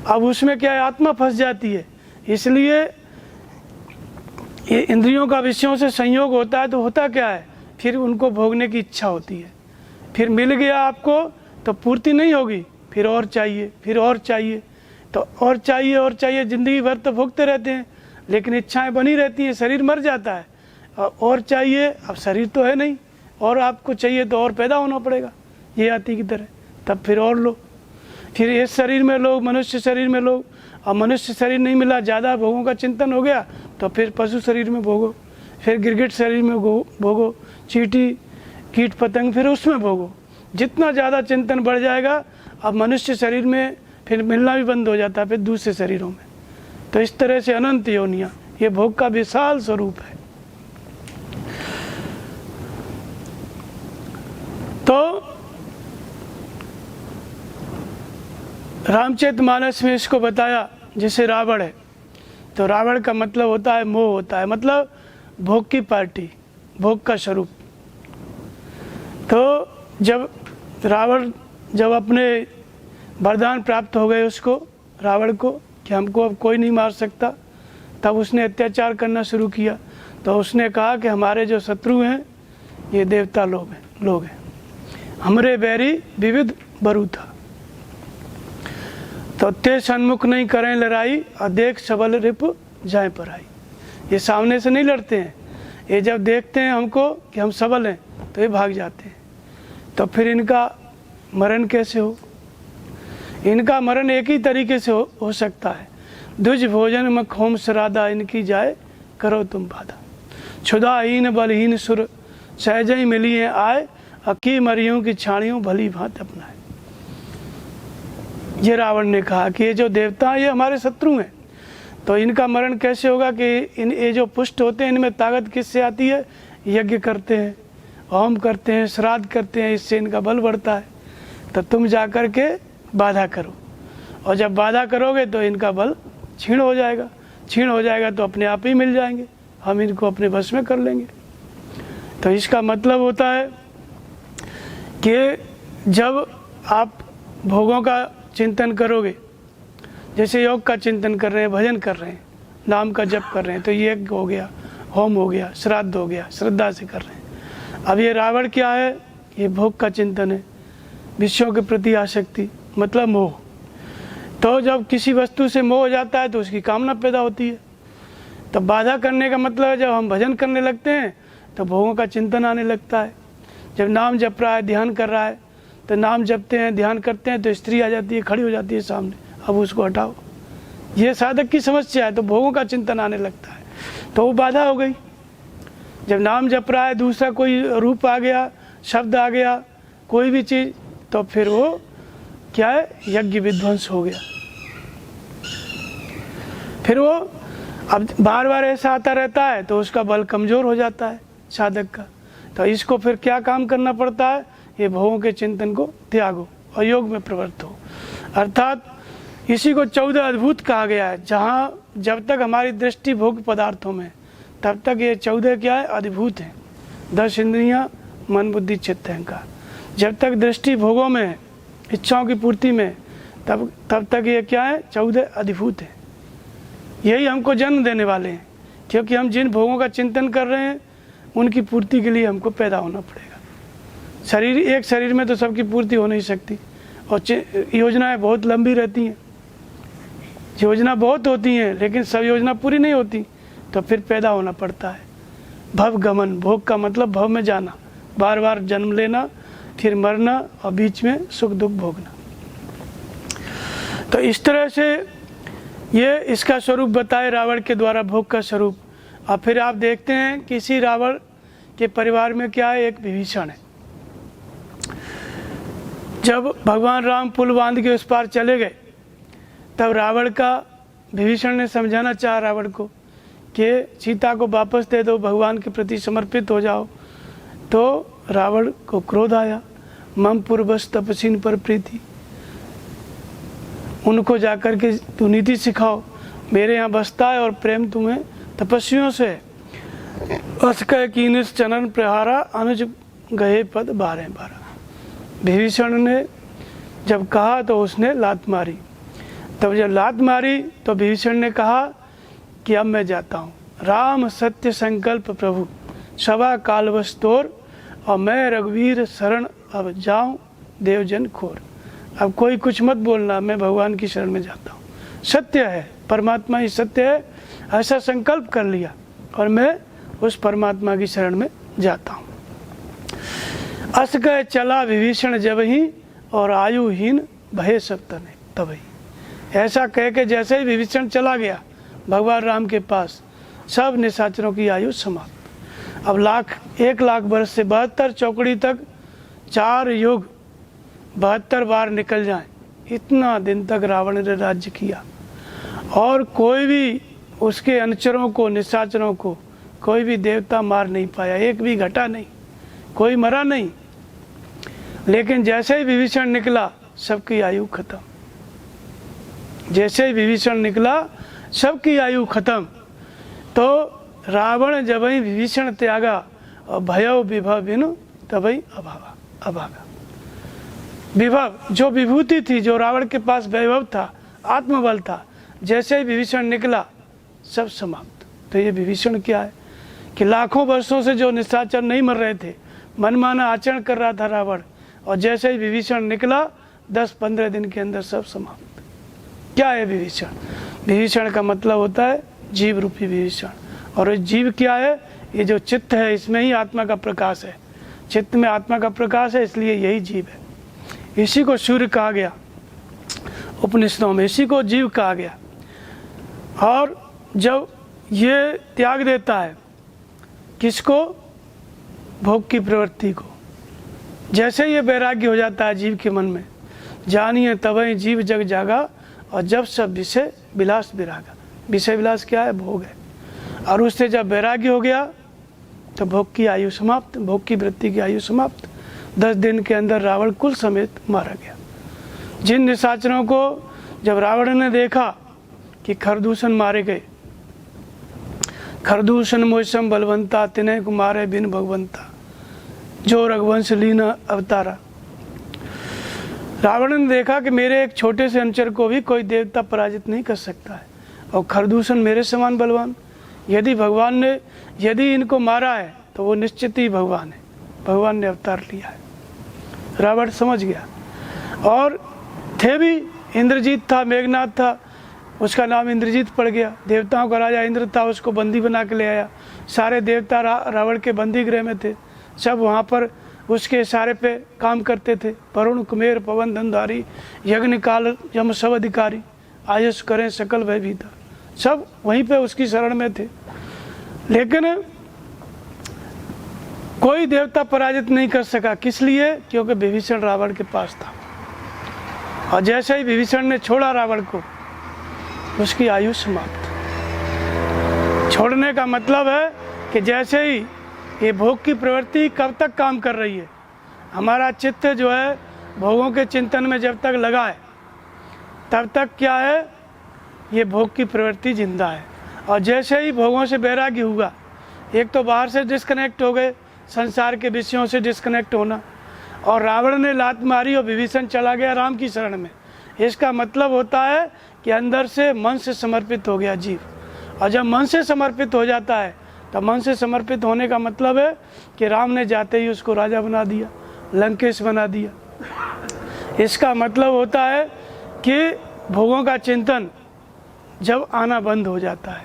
अब उसमें क्या है, आत्मा फंस जाती है। इसलिए ये इंद्रियों का विषयों से संयोग होता है, तो होता क्या है, फिर उनको भोगने की इच्छा होती है। फिर मिल गया आपको तो पूर्ति नहीं होगी, फिर और चाहिए, फिर और चाहिए, तो और चाहिए और चाहिए, ज़िंदगी भर तो भोगते रहते हैं, लेकिन इच्छाएं बनी रहती हैं, शरीर मर जाता है और चाहिए। अब शरीर तो है नहीं, और आपको चाहिए तो और पैदा होना पड़ेगा, ये हाथी की तरह, तब फिर और लो, फिर इस शरीर में लो, मनुष्य शरीर में लो, और मनुष्य शरीर नहीं मिला, ज़्यादा भोगों का चिंतन हो गया तो फिर पशु शरीर में भोगो, फिर गिरगिट शरीर में भोगो, चींटी कीट पतंग, फिर उसमें भोगो। जितना ज़्यादा चिंतन बढ़ जाएगा, अब मनुष्य शरीर में फिर मिलना भी बंद हो जाता है, फिर दूसरे शरीरों में। तो इस तरह से अनंत योनियाँ, ये भोग का विशाल स्वरूप है। तो रामचरितमानस में इसको बताया, जैसे रावण है, तो रावण का मतलब होता है मोह, होता है मतलब भोग की पार्टी, भोग का स्वरूप। तो जब रावण अपने वरदान प्राप्त हो गए उसको, रावण को, कि हमको अब कोई नहीं मार सकता, तब उसने अत्याचार करना शुरू किया। तो उसने कहा कि हमारे जो शत्रु हैं ये देवता लोग हैं, हमरे बैरी विविध बरूथा, तो ते सन्मुख नहीं करें लड़ाई, और देख सबल रिप जाए पर आई। ये सामने से नहीं लड़ते हैं, ये जब देखते हैं हमको कि हम सबल हैं तो ये भाग जाते हैं। तो फिर इनका मरण कैसे हो? इनका मरण एक ही तरीके से हो सकता है, दुज भोजन में खोम श्रादा इनकी जाए, करो तुम बाधा, क्षुधाहीन बलहीन सुर सहजई मिली है आए, अकी मरियों की छाणियों भली भांत अपनाए। ये रावण ने कहा कि ये जो देवता हैं ये हमारे शत्रु हैं, तो इनका मरण कैसे होगा कि ये जो पुष्ट होते हैं, इनमें ताकत किससे आती है? यज्ञ करते हैं, होम करते हैं, श्राद्ध करते हैं, इससे इनका बल बढ़ता है। तो तुम जा कर के बाधा करो, और जब बाधा करोगे तो इनका बल क्षीण हो जाएगा, क्षीण हो जाएगा तो अपने आप ही मिल जाएंगे, हम इनको अपने बस में कर लेंगे। तो इसका मतलब होता है कि जब आप भोगों का चिंतन करोगे, जैसे योग का चिंतन कर रहे हैं, भजन कर रहे हैं, नाम का जप कर रहे हैं, तो ये हो गया, होम हो गया, श्राद्ध हो गया, श्रद्धा से कर रहे हैं। अब ये रावण क्या है? ये भोग का चिंतन है, विषयों के प्रति आसक्ति, मतलब मोह। तो जब किसी वस्तु से मोह हो जाता है तो उसकी कामना पैदा होती है। तो बाधा करने का मतलब है, जब हम भजन करने लगते हैं तो भोगों का चिंतन आने लगता है। जब नाम जप रहा है, ध्यान कर रहा है, तो नाम जपते हैं, ध्यान करते हैं, तो स्त्री आ जाती है, खड़ी हो जाती है सामने, अब उसको हटाओ। ये साधक की समस्या है, तो भोगों का चिंतन आने लगता है, तो वो बाधा हो गई। जब नाम जप रहा है, दूसरा कोई रूप आ गया, शब्द आ गया, कोई भी चीज़, तो फिर वो क्या है? यज्ञ विध्वंस हो गया। फिर वो अब बार बार ऐसा आता रहता है तो उसका बल कमज़ोर हो जाता है साधक का। तो इसको फिर क्या काम करना पड़ता है? ये भोगों के चिंतन को त्यागो और योग में प्रवृत्त हो। अर्थात इसी को 14 अद्भुत कहा गया है, जहाँ जब तक हमारी दृष्टि भोग पदार्थों में, तब तक ये 14 क्या है? अद्भुत हैं। 10 इंद्रियाँ, मन बुद्धि चित्त अहंकार। जब तक दृष्टि भोगों में है, इच्छाओं की पूर्ति में, तब तक ये क्या है? 14 अद्भुत है। यही हमको जन्म देने वाले हैं, क्योंकि हम जिन भोगों का चिंतन कर रहे हैं उनकी पूर्ति के लिए हमको पैदा होना पड़ेगा। एक शरीर में तो सबकी पूर्ति हो नहीं सकती, और योजनाएं बहुत लंबी रहती हैं, योजना बहुत होती हैं, लेकिन सब योजना पूरी नहीं होती, तो फिर पैदा होना पड़ता है। भव गमन, भोग का मतलब भव में जाना, बार बार जन्म लेना, फिर मरना, और बीच में सुख दुख भोगना। तो इस तरह से ये इसका स्वरूप बताए रावण के द्वारा, भोग का स्वरूप। और फिर आप देखते हैं किसी रावण के परिवार में क्या है? एक विभीषण है। जब भगवान राम पुल बांध के उस पार चले गए, तब रावण का, विभीषण ने समझाना चाहा रावण को कि सीता को वापस दे दो, भगवान के प्रति समर्पित हो जाओ। तो रावण को क्रोध आया, मम पूर्वस तपसीन पर प्रीति, उनको जाकर के तू नीति सिखाओ, मेरे यहाँ बसता है और प्रेम तुम्हें तपस्वियों से। अस कह कीनिस चनन प्रहारा, अनुज गए पद 12 विभीषण ने जब कहा तो उसने लात मारी। तब जब लात मारी तो विभीषण ने कहा कि अब मैं जाता हूँ। राम सत्य संकल्प प्रभु सभा कालवश तोर, और मैं रघुवीर शरण अब जाऊँ देवजन खोर। अब कोई कुछ मत बोलना, मैं भगवान की शरण में जाता हूँ। सत्य है, परमात्मा ही सत्य है, ऐसा संकल्प कर लिया और मैं उस परमात्मा की शरण में जाता हूँ। अस कह चला विभीषण जब ही, और आयुहीन भय सब तने तबही। ऐसा कह के जैसे ही विभीषण चला गया भगवान राम के पास, सब निशाचरों की आयु समाप्त। अब 1,00,000 वर्ष से 72 चौकड़ी तक 4 युग 72 बार निकल जाएं, इतना दिन तक रावण ने राज्य किया और कोई भी उसके अनुचरों को, निशाचरों को कोई भी देवता मार नहीं पाया, एक भी घटा नहीं, कोई मरा नहीं। लेकिन जैसे ही विभीषण निकला सबकी आयु खत्म। जैसे ही विभीषण निकला सबकी आयु खत्म। तो रावण जब ही विभीषण त्यागा, और भयो विभव बिनु तबही अभागा। विभव जो विभूति थी, जो रावण के पास वैभव था, आत्मबल था, जैसे ही विभीषण निकला सब समाप्त। तो ये विभीषण क्या है कि लाखों वर्षों से जो निशाचर नहीं मर रहे थे, मनमाना आचरण कर रहा था रावण, और जैसे ही विभीषण निकला 10-15 दिन के अंदर सब समाप्त। क्या है विभीषण? विभीषण का मतलब होता है जीव रूपी विभीषण। और ये जीव क्या है? ये जो चित्त है, इसमें ही आत्मा का प्रकाश है। चित्त में आत्मा का प्रकाश है, इसलिए यही जीव है। इसी को सूर्य कहा गया उपनिषदों में, इसी को जीव कहा गया। और जब ये त्याग देता है किसको? भोग की प्रवृत्ति को। जैसे ये वैराग्य हो जाता है जीव के मन में, जानिए तबहि जीव जग जागा, और जब सब विषय विलास विरागा। विषय विलास क्या है? भोग है। और उससे जब वैराग्य हो गया तो भोग की आयु समाप्त, भोग की वृत्ति की आयु समाप्त। 10 दिन के अंदर रावण कुल समेत मारा गया। जिन निशाचरों को जब रावण ने देखा कि खरदूषण मारे गए, खरदूषण मोसम बलवंता, तिन्हे कुमारे बिन भगवंता, जो रघुवंश लीना अवतारा। रावण ने देखा कि मेरे एक छोटे से अनुचर को भी कोई देवता पराजित नहीं कर सकता है, और खरदूषण मेरे समान बलवान। यदि इनको मारा है तो वो निश्चित ही भगवान है, भगवान ने अवतार लिया है। रावण समझ गया। और थे भी, इंद्रजीत था, मेघनाथ था, उसका नाम इंद्रजीत पड़ गया। देवताओं का राजा इंद्र था, उसको बंदी बना के ले आया। सारे देवता रावण के बंदी गृह में थे, सब वहाँ पर उसके इशारे पे काम करते थे। वरुण कुमेर पवन धनधारी, यज्ञ काल यम सब अधिकारी, आयुष करें सकल भय भीतर, सब वहीं पे उसकी शरण में थे। लेकिन कोई देवता पराजित नहीं कर सका। किस लिए? क्योंकि विभीषण रावण के पास था। और जैसे ही विभीषण ने छोड़ा रावण को, उसकी आयु समाप्त। छोड़ने का मतलब है कि जैसे ही ये भोग की प्रवृत्ति कब तक काम कर रही है, हमारा चित्त जो है भोगों के चिंतन में जब तक लगा है, तब तक क्या है, ये भोग की प्रवृत्ति जिंदा है। और जैसे ही भोगों से वैराग्य हुआ, एक तो बाहर से डिस्कनेक्ट हो गए, संसार के विषयों से डिस्कनेक्ट होना, और रावण ने लात मारी और विभीषण चला गया राम की शरण में। इसका मतलब होता है कि अंदर से मन से समर्पित हो गया जीव। और जब मन से समर्पित हो जाता है, तो मन से समर्पित होने का मतलब है कि राम ने जाते ही उसको राजा बना दिया, लंकेश बना दिया। इसका मतलब होता है कि भोगों का चिंतन जब आना बंद हो जाता है,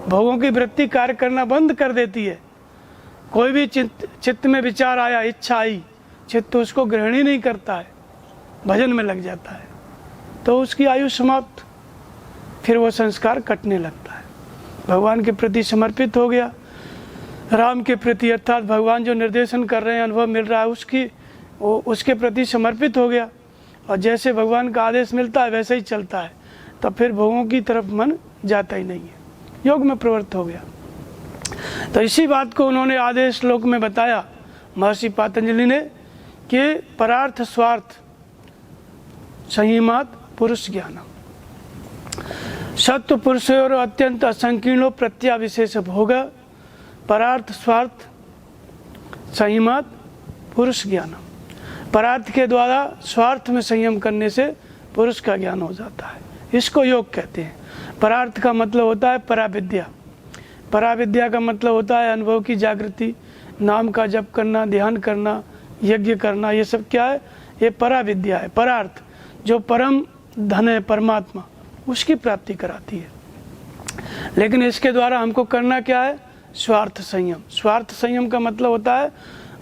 भोगों की वृत्ति कार्य करना बंद कर देती है। कोई भी चित्त में विचार आया, इच्छा आई, चित्त उसको ग्रहण ही नहीं करता है, भजन में लग जाता है, तो उसकी आयु समाप्त। फिर वो संस्कार कटने लगता है। भगवान के प्रति समर्पित हो गया, राम के प्रति, अर्थात भगवान जो निर्देशन कर रहे हैं, अनुभव मिल रहा है, उसके प्रति समर्पित हो गया। और जैसे भगवान का आदेश मिलता है वैसे ही चलता है, तब फिर भोगों की तरफ मन जाता ही नहीं है, योग में प्रवृत्त हो गया। तो इसी बात को उन्होंने आदेश श्लोक में बताया महर्षि पातंजलि ने कि परार्थ स्वार्थ संयमात् पुरुष ज्ञानम, सत्व पुरुषोर अत्यंत असंकीर्णो प्रत्याविशेष भोग, परार्थ स्वार्थ संयमात् पुरुष ज्ञानम। परार्थ के द्वारा स्वार्थ में संयम करने से पुरुष का ज्ञान हो जाता है। इसको योग कहते हैं। परार्थ का मतलब होता है पराविद्या। पराविद्या का मतलब होता है अनुभव की जागृति, नाम का जप करना, ध्यान करना, यज्ञ करना, ये सब क्या है? ये पराविद्या है। परार्थ जो परम धन है परमात्मा, उसकी प्राप्ति कराती है। लेकिन इसके द्वारा हमको करना क्या है? स्वार्थ संयम। स्वार्थ संयम का मतलब होता है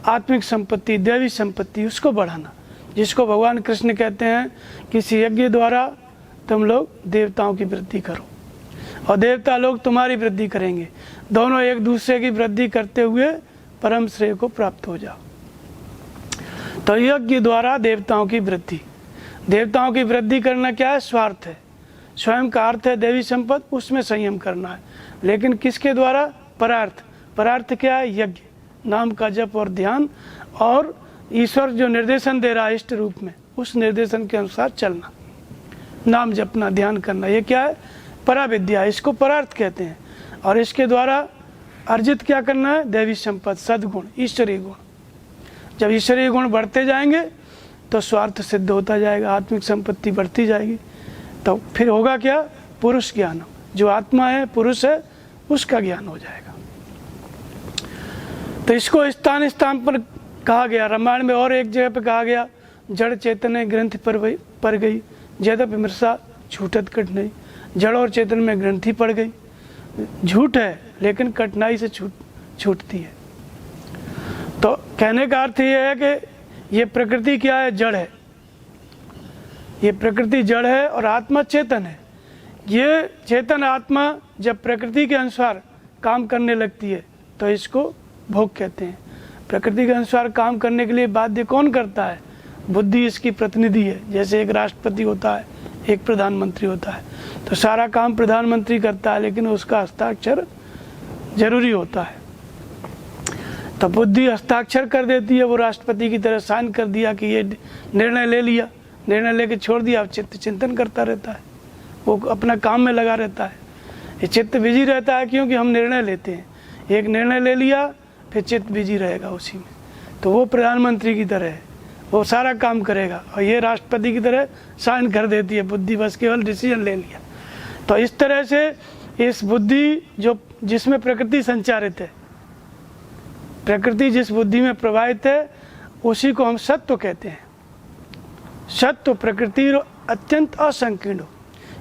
आत्मिक संपत्ति, दैवी संपत्ति, उसको बढ़ाना, जिसको भगवान कृष्ण कहते हैं किसी यज्ञ द्वारा तुम लोग देवताओं की वृद्धि करो और देवता लोग तुम्हारी वृद्धि करेंगे, दोनों एक दूसरे की वृद्धि करते हुए परम श्रेय को प्राप्त हो जाओ। तो यज्ञ द्वारा देवताओं की वृद्धि, देवताओं की वृद्धि करना क्या है? स्वार्थ है। स्वयं का अर्थ है देवी संपत्ति, उसमें संयम करना है। लेकिन किसके द्वारा? परार्थ। परार्थ क्या है? यज्ञ, नाम का जप और ध्यान, और ईश्वर जो निर्देशन दे रहा है इष्ट रूप में, उस निर्देशन के अनुसार चलना, नाम जपना, ध्यान करना, ये क्या है? पराविद्या। इसको परार्थ कहते हैं। और इसके द्वारा अर्जित क्या करना है? दैवी संपत्ति, सद्गुण, ईश्वरीय गुण। जब ईश्वरीय गुण बढ़ते जाएंगे तो स्वार्थ सिद्ध होता जाएगा, आत्मिक संपत्ति बढ़ती जाएगी। तो फिर होगा क्या? पुरुष ज्ञान। जो आत्मा है, पुरुष है, उसका ज्ञान हो जाएगा। तो इसको स्थान स्थान पर कहा गया। रामायण में और एक जगह पर कहा गया, जड़ चेतन ग्रंथि पर गई, यद्यपि मृषा छूटत कठिनाई। जड़ और चेतन में ग्रंथि पड़ गई, झूठ है लेकिन कठिनाई से छूटती है। तो कहने का अर्थ यह है कि ये प्रकृति क्या है? जड़ है। ये प्रकृति जड़ है और आत्मा चेतन है। ये चेतन आत्मा जब प्रकृति के अनुसार काम करने लगती है तो इसको भोग कहते हैं। प्रकृति के अनुसार काम करने के लिए बाध्य कौन करता है? बुद्धि इसकी प्रतिनिधि है। जैसे एक राष्ट्रपति होता है, एक प्रधानमंत्री होता है, तो सारा काम प्रधानमंत्री करता है, लेकिन उसका हस्ताक्षर जरूरी होता है। तो बुद्धि हस्ताक्षर कर देती है, वो राष्ट्रपति की तरह साइन कर दिया कि ये निर्णय ले लिया, निर्णय लेके छोड़ दिया। अब चित्त चिंतन करता रहता है, वो अपना काम में लगा रहता है। ये चित्त बिजी रहता है क्योंकि हम निर्णय लेते हैं। एक निर्णय ले लिया, फिर चित्त बिजी रहेगा उसी में। तो वो प्रधानमंत्री की तरह है, वो सारा काम करेगा, और ये राष्ट्रपति की तरह साइन कर देती है। बुद्धि बस केवल डिसीजन ले लिया। तो इस तरह से इस बुद्धि जो जिसमें प्रकृति संचारित है, प्रकृति जिस बुद्धि में प्रवाहित है, उसी को हम सत्व कहते हैं। सत्व प्रकृति अत्यंत असंकीर्ण,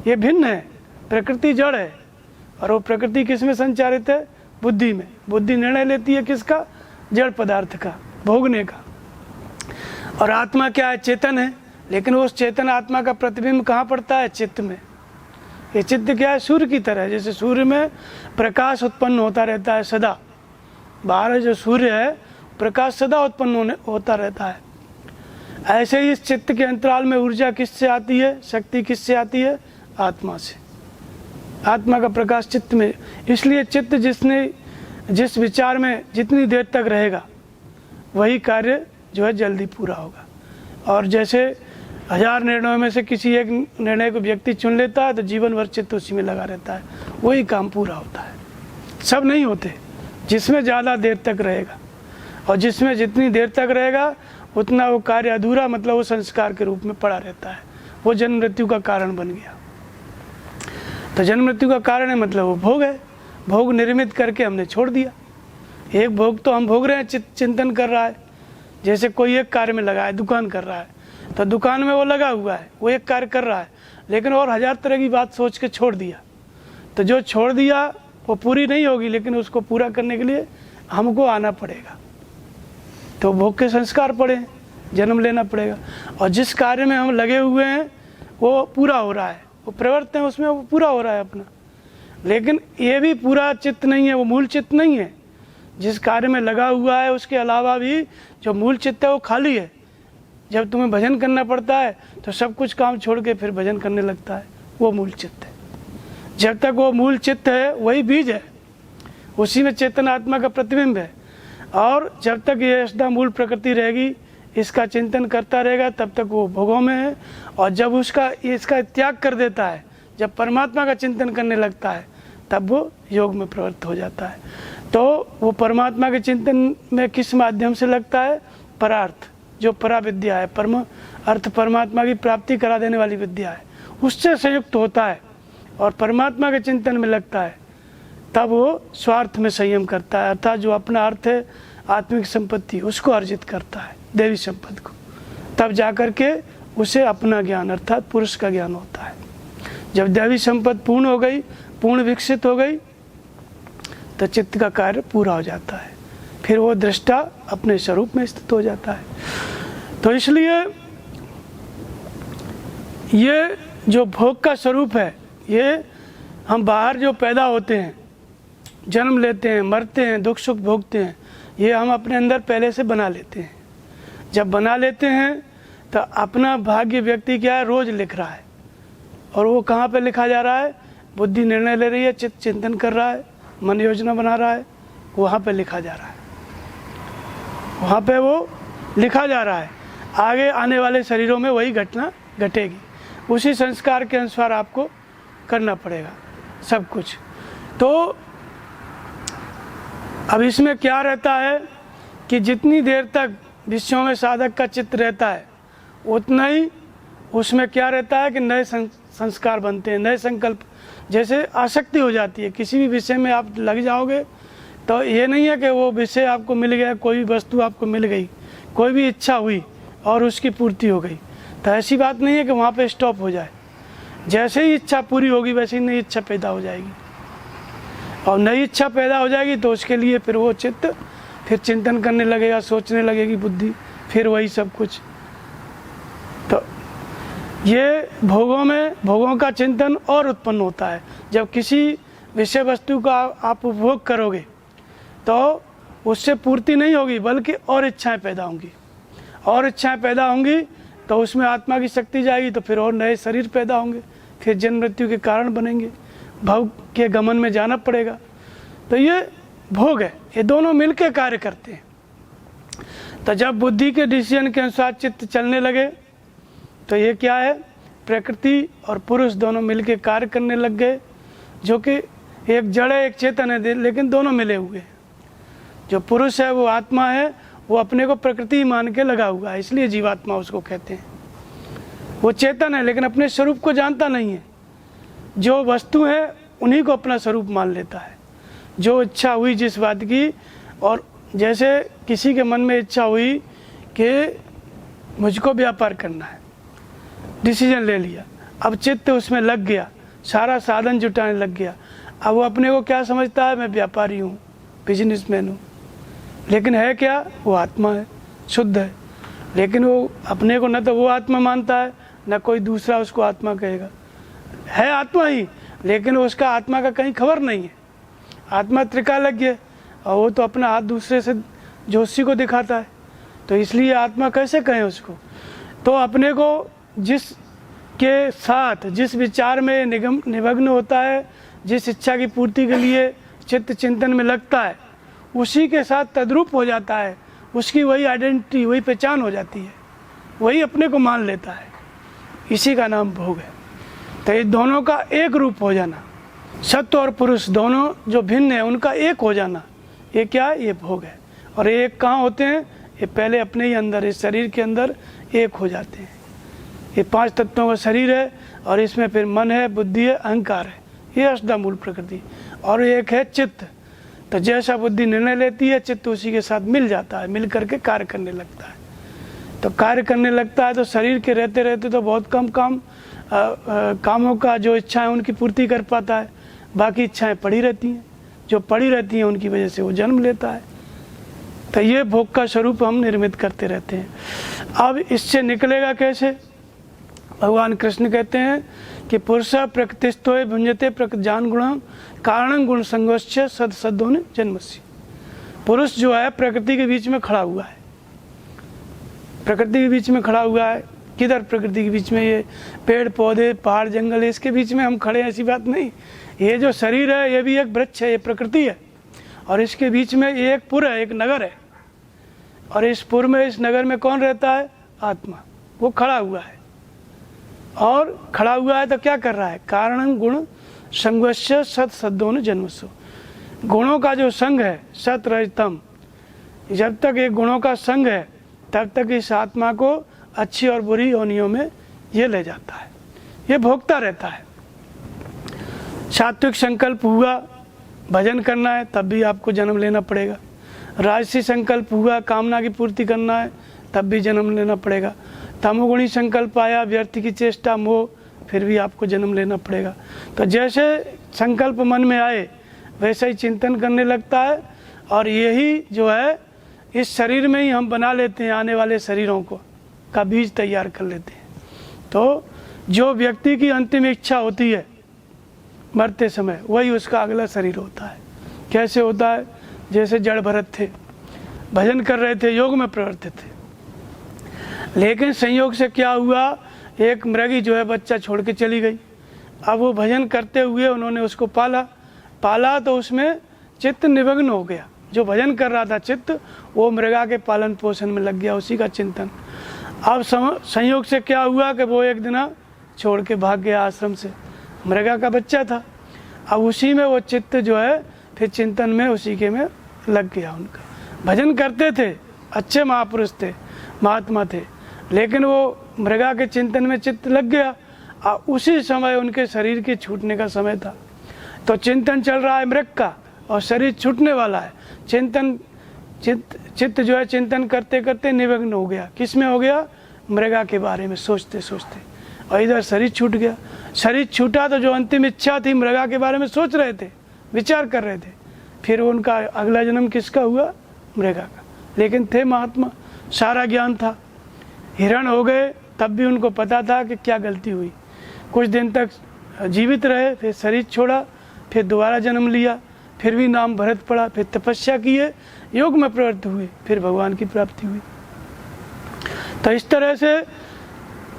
ये भिन्न है। प्रकृति जड़ है और वो प्रकृति किस में संचारित है? बुद्धि में। बुद्धि निर्णय लेती है किसका? जड़ पदार्थ का, भोगने का। और आत्मा क्या है? चेतन है। लेकिन उस चेतन आत्मा का प्रतिबिंब कहाँ पड़ता है? चित्त में। ये चित्त क्या है? सूर्य की तरह। जैसे सूर्य में प्रकाश उत्पन्न होता रहता है सदा, बाहर जो सूर्य है प्रकाश सदा उत्पन्न होता रहता है। ऐसे ही इस चित्त के अंतराल में ऊर्जा किससे आती है? शक्ति किससे आती है? आत्मा से। आत्मा का प्रकाश चित्त में। इसलिए चित्त जिस विचार में जितनी देर तक रहेगा, वही कार्य जो है जल्दी पूरा होगा। और जैसे 1000 निर्णयों में से किसी एक निर्णय को व्यक्ति चुन लेता है तो जीवन भर चित्त उसी में लगा रहता है, वही काम पूरा होता है। सब नहीं होते। जिसमें ज़्यादा देर तक रहेगा और जिसमें जितनी देर तक रहेगा उतना वो कार्य अधूरा, मतलब वो संस्कार के रूप में पड़ा रहता है। वो जन्म मृत्यु का कारण बन गया। तो जन्म मृत्यु का कारण है मतलब वो भोग है। भोग निर्मित करके हमने छोड़ दिया। एक भोग तो हम भोग रहे हैं, चिंतन कर रहा है। जैसे कोई एक कार्य में लगा है, दुकान कर रहा है, तो दुकान में वो लगा हुआ है, वो एक कार्य कर रहा है, लेकिन और 1000 तरह की बात सोच के छोड़ दिया। तो जो छोड़ दिया वो पूरी नहीं होगी, लेकिन उसको पूरा करने के लिए हमको आना पड़ेगा। तो भोग के संस्कार पड़े, जन्म लेना पड़ेगा। और जिस कार्य में हम लगे हुए हैं वो पूरा हो रहा है, वो प्रवृत्ति है उसमें, वो पूरा हो रहा है अपना। लेकिन ये भी पूरा चित्त नहीं है, वो मूल चित्त नहीं है। जिस कार्य में लगा हुआ है उसके अलावा भी जो मूल चित्त है वो खाली है। जब तुम्हें भजन करना पड़ता है तो सब कुछ काम छोड़ के फिर भजन करने लगता है, वो मूल चित्त है। जब तक वो मूल चित्त है वही बीज है, उसी में चेतन आत्मा का प्रतिबिंब है। और जब तक ये असदा मूल प्रकृति रहेगी, इसका चिंतन करता रहेगा, तब तक वो भोगों में है। और जब इसका त्याग कर देता है, जब परमात्मा का चिंतन करने लगता है, तब वो योग में प्रवृत्त हो जाता है। तो वो परमात्मा के चिंतन में किस माध्यम से लगता है? परार्थ, जो परा विद्या है, परम अर्थ परमात्मा की प्राप्ति करा देने वाली विद्या है, उससे संयुक्त होता है और परमात्मा के चिंतन में लगता है, तब वो स्वार्थ में संयम करता है, अर्थात जो अपना अर्थ है आत्मिक संपत्ति उसको अर्जित करता है, देवी संपत्ति को, तब जाकर के उसे अपना ज्ञान अर्थात पुरुष का ज्ञान होता है। जब दैवी संपत्ति पूर्ण हो गई, पूर्ण विकसित हो गई, तो चित्त का कार्य पूरा हो जाता है, फिर वो दृष्टा अपने स्वरूप में स्थित हो जाता है। तो इसलिए ये जो भोग का स्वरूप है, ये हम बाहर जो पैदा होते हैं, जन्म लेते हैं, मरते हैं, दुख सुख भोगते हैं, ये हम अपने अंदर पहले से बना लेते हैं। जब बना लेते हैं तो अपना भाग्य व्यक्ति क्या है, रोज लिख रहा है, और वो कहाँ पे लिखा जा रहा है, बुद्धि निर्णय ले रही है, चित्त चिंतन कर रहा है, मन योजना बना रहा है, वहाँ पे लिखा जा रहा है, वहाँ पे वो लिखा जा रहा है। आगे आने वाले शरीरों में वही घटना घटेगी, उसी संस्कार के अनुसार आपको करना पड़ेगा सब कुछ। तो अब इसमें क्या रहता है कि जितनी देर तक विषयों में साधक का चित्त रहता है, उतना ही उसमें क्या रहता है कि नए संस्कार बनते हैं, नए संकल्प, जैसे आसक्ति हो जाती है। किसी भी विषय में आप लग जाओगे तो ये नहीं है कि वो विषय आपको मिल गया, कोई भी वस्तु आपको मिल गई, कोई भी इच्छा हुई और उसकी पूर्ति हो गई, तो ऐसी बात नहीं है कि वहाँ पे स्टॉप हो जाए। जैसे ही इच्छा पूरी होगी वैसे ही नई इच्छा पैदा हो जाएगी, और नई इच्छा पैदा हो जाएगी तो उसके लिए फिर वो चित्त फिर चिंतन करने लगेगा, सोचने लगेगी बुद्धि, फिर वही सब कुछ। तो ये भोगों का चिंतन और उत्पन्न होता है। जब किसी विषय वस्तु का आप उपभोग करोगे तो उससे पूर्ति नहीं होगी, बल्कि और इच्छाएं पैदा होंगी, और इच्छाएं पैदा होंगी तो उसमें आत्मा की शक्ति जाएगी, तो फिर और नए शरीर पैदा होंगे, फिर जन्म मृत्यु के कारण बनेंगे, भव के गमन में जाना पड़ेगा। तो ये भोग है, ये दोनों मिलकर कार्य करते हैं। तो जब बुद्धि के डिसीजन के अनुसार चित्त चलने लगे तो ये क्या है, प्रकृति और पुरुष दोनों मिलकर कार्य करने लग गए, जो कि एक जड़ है एक चेतन है, लेकिन दोनों मिले हुए हैं। जो पुरुष है वो आत्मा है, वो अपने को प्रकृति मान के लगा हुआ है, इसलिए जीवात्मा उसको कहते हैं। वो चेतन है लेकिन अपने स्वरूप को जानता नहीं है। जो वस्तु है उन्हीं को अपना स्वरूप मान लेता है। जो इच्छा हुई जिस बात की, और जैसे किसी के मन में इच्छा हुई कि मुझको व्यापार करना है, डिसीजन ले लिया, अब चित्त उसमें लग गया, सारा साधन जुटाने लग गया। अब वो अपने को क्या समझता है, मैं व्यापारी हूँ, बिजनेसमैन हूँ, लेकिन है क्या, वो आत्मा है, शुद्ध है। लेकिन वो अपने को न तो वो आत्मा मानता है, न कोई दूसरा उसको आत्मा कहेगा। है आत्मा ही, लेकिन उसका आत्मा का कहीं खबर नहीं है। आत्मा त्रिकालज्ञ है, और वो तो अपना हाथ दूसरे से ज्योतिषी को दिखाता है, तो इसलिए आत्मा कैसे कहें उसको। तो अपने को जिस के साथ जिस विचार में निमग्न होता है, जिस इच्छा की पूर्ति के लिए चित्त चिंतन में लगता है, उसी के साथ तद्रूप हो जाता है, उसकी वही आइडेंटिटी, वही पहचान हो जाती है, वही अपने को मान लेता है। इसी का नाम भोग है। तो ये दोनों का एक रूप हो जाना, सत्व और पुरुष दोनों जो भिन्न है उनका एक हो जाना, ये क्या है, ये भोग है। और ये एक कहाँ होते हैं, ये पहले अपने ही अंदर, इस शरीर के अंदर एक हो जाते हैं। ये 5 तत्वों का शरीर है, और इसमें फिर मन है, बुद्धि है, अहंकार है, ये अष्टा मूल प्रकृति, और एक है चित्त। तो जैसा बुद्धि निर्णय लेती है, चित्त उसी के साथ मिल जाता है, मिल करके कार्य करने लगता है। तो कार्य करने लगता है तो शरीर के रहते रहते तो बहुत कम कामों का जो इच्छाएं उनकी पूर्ति कर पाता है, बाकी इच्छाएं पड़ी रहती हैं। जो पड़ी रहती हैं उनकी वजह से वो जन्म लेता है। तो ये भोग का स्वरूप हम निर्मित करते रहते हैं। अब इससे निकलेगा कैसे, भगवान कृष्ण कहते हैं कि पुरुष प्रकृतिस्थो भुंजते प्रकृतिजान गुण कारण गुण संगोश्च सदसदोन जन्मस्य। पुरुष जो है प्रकृति के बीच में खड़ा हुआ है, प्रकृति के बीच में खड़ा हुआ है। किधर प्रकृति के बीच में, ये पेड़ पौधे पहाड़ जंगल, इसके बीच में हम खड़े हैं, ऐसी बात नहीं। ये जो शरीर है ये भी एक वृक्ष है, ये प्रकृति है, और इसके बीच में ये एक पुर है, एक नगर है, और इस पुर में, इस नगर में कौन रहता है, आत्मा। वो खड़ा हुआ है, और खड़ा हुआ है तो क्या कर रहा है, कारण गुण संगस्य सत सदोन जन्मसु। गुणों का जो संग है, सत रजतम, जब तक एक गुणों का संग है तब तक इस आत्मा को अच्छी और बुरी योनियों में ये ले जाता है। ये भोगता रहता है। सात्विक संकल्प हुआ भजन करना है, तब भी आपको जन्म लेना पड़ेगा। राजसी संकल्प हुआ कामना की पूर्ति करना है, तब भी जन्म लेना पड़ेगा। तमोगुणी संकल्प आया व्यर्थ की चेष्टा मोह, फिर भी आपको जन्म लेना पड़ेगा। तो जैसे संकल्प मन में आए वैसा ही चिंतन करने लगता है, और यही जो है इस शरीर में ही हम बना लेते हैं, आने वाले शरीरों को का बीज तैयार कर लेते हैं। तो जो व्यक्ति की अंतिम इच्छा होती है मरते समय, वही उसका अगला शरीर होता है। कैसे होता है? जैसे जड़ भरत थे, भजन कर रहे थे, योग में प्रवर्तित थे, लेकिन संयोग से क्या हुआ, एक मृगी जो है बच्चा छोड़ के चली गई। अब वो भजन करते हुए उन्होंने उसको पाला तो उसमें चित्त निमग्न हो गया। जो भजन कर रहा था चित्त, वो मृगा के पालन पोषण में लग गया, उसी का चिंतन। अब संयोग से क्या हुआ कि वो एक दिन छोड़ के भाग गया आश्रम से, मृगा का बच्चा था। अब उसी में वो चित्त जो है फिर चिंतन में उसी के में लग गया उनका। भजन करते थे, अच्छे महापुरुष थे, महात्मा थे, लेकिन वो मृगा के चिंतन में चित्त लग गया। उसी समय उनके शरीर के छूटने का समय था। तो चिंतन चल रहा है मृग का और शरीर छूटने वाला है। चित्त जो है चिंतन करते करते निमग्न हो गया। किस में हो गया? मृगा के बारे में सोचते सोचते, और इधर शरीर छूट गया। शरीर छूटा तो जो अंतिम इच्छा थी मृगा के बारे में सोच रहे थे, विचार कर रहे थे, फिर उनका अगला जन्म किसका हुआ? मृगा का। लेकिन थे महात्मा, सारा ज्ञान था। हिरण हो गए तब भी उनको पता था कि क्या गलती हुई। कुछ दिन तक जीवित रहे, फिर शरीर छोड़ा, फिर दोबारा जन्म लिया, फिर भी नाम भरत पड़ा, फिर तपस्या किए, योग में प्रवृत्त हुए, फिर भगवान की प्राप्ति हुई। तो इस तरह से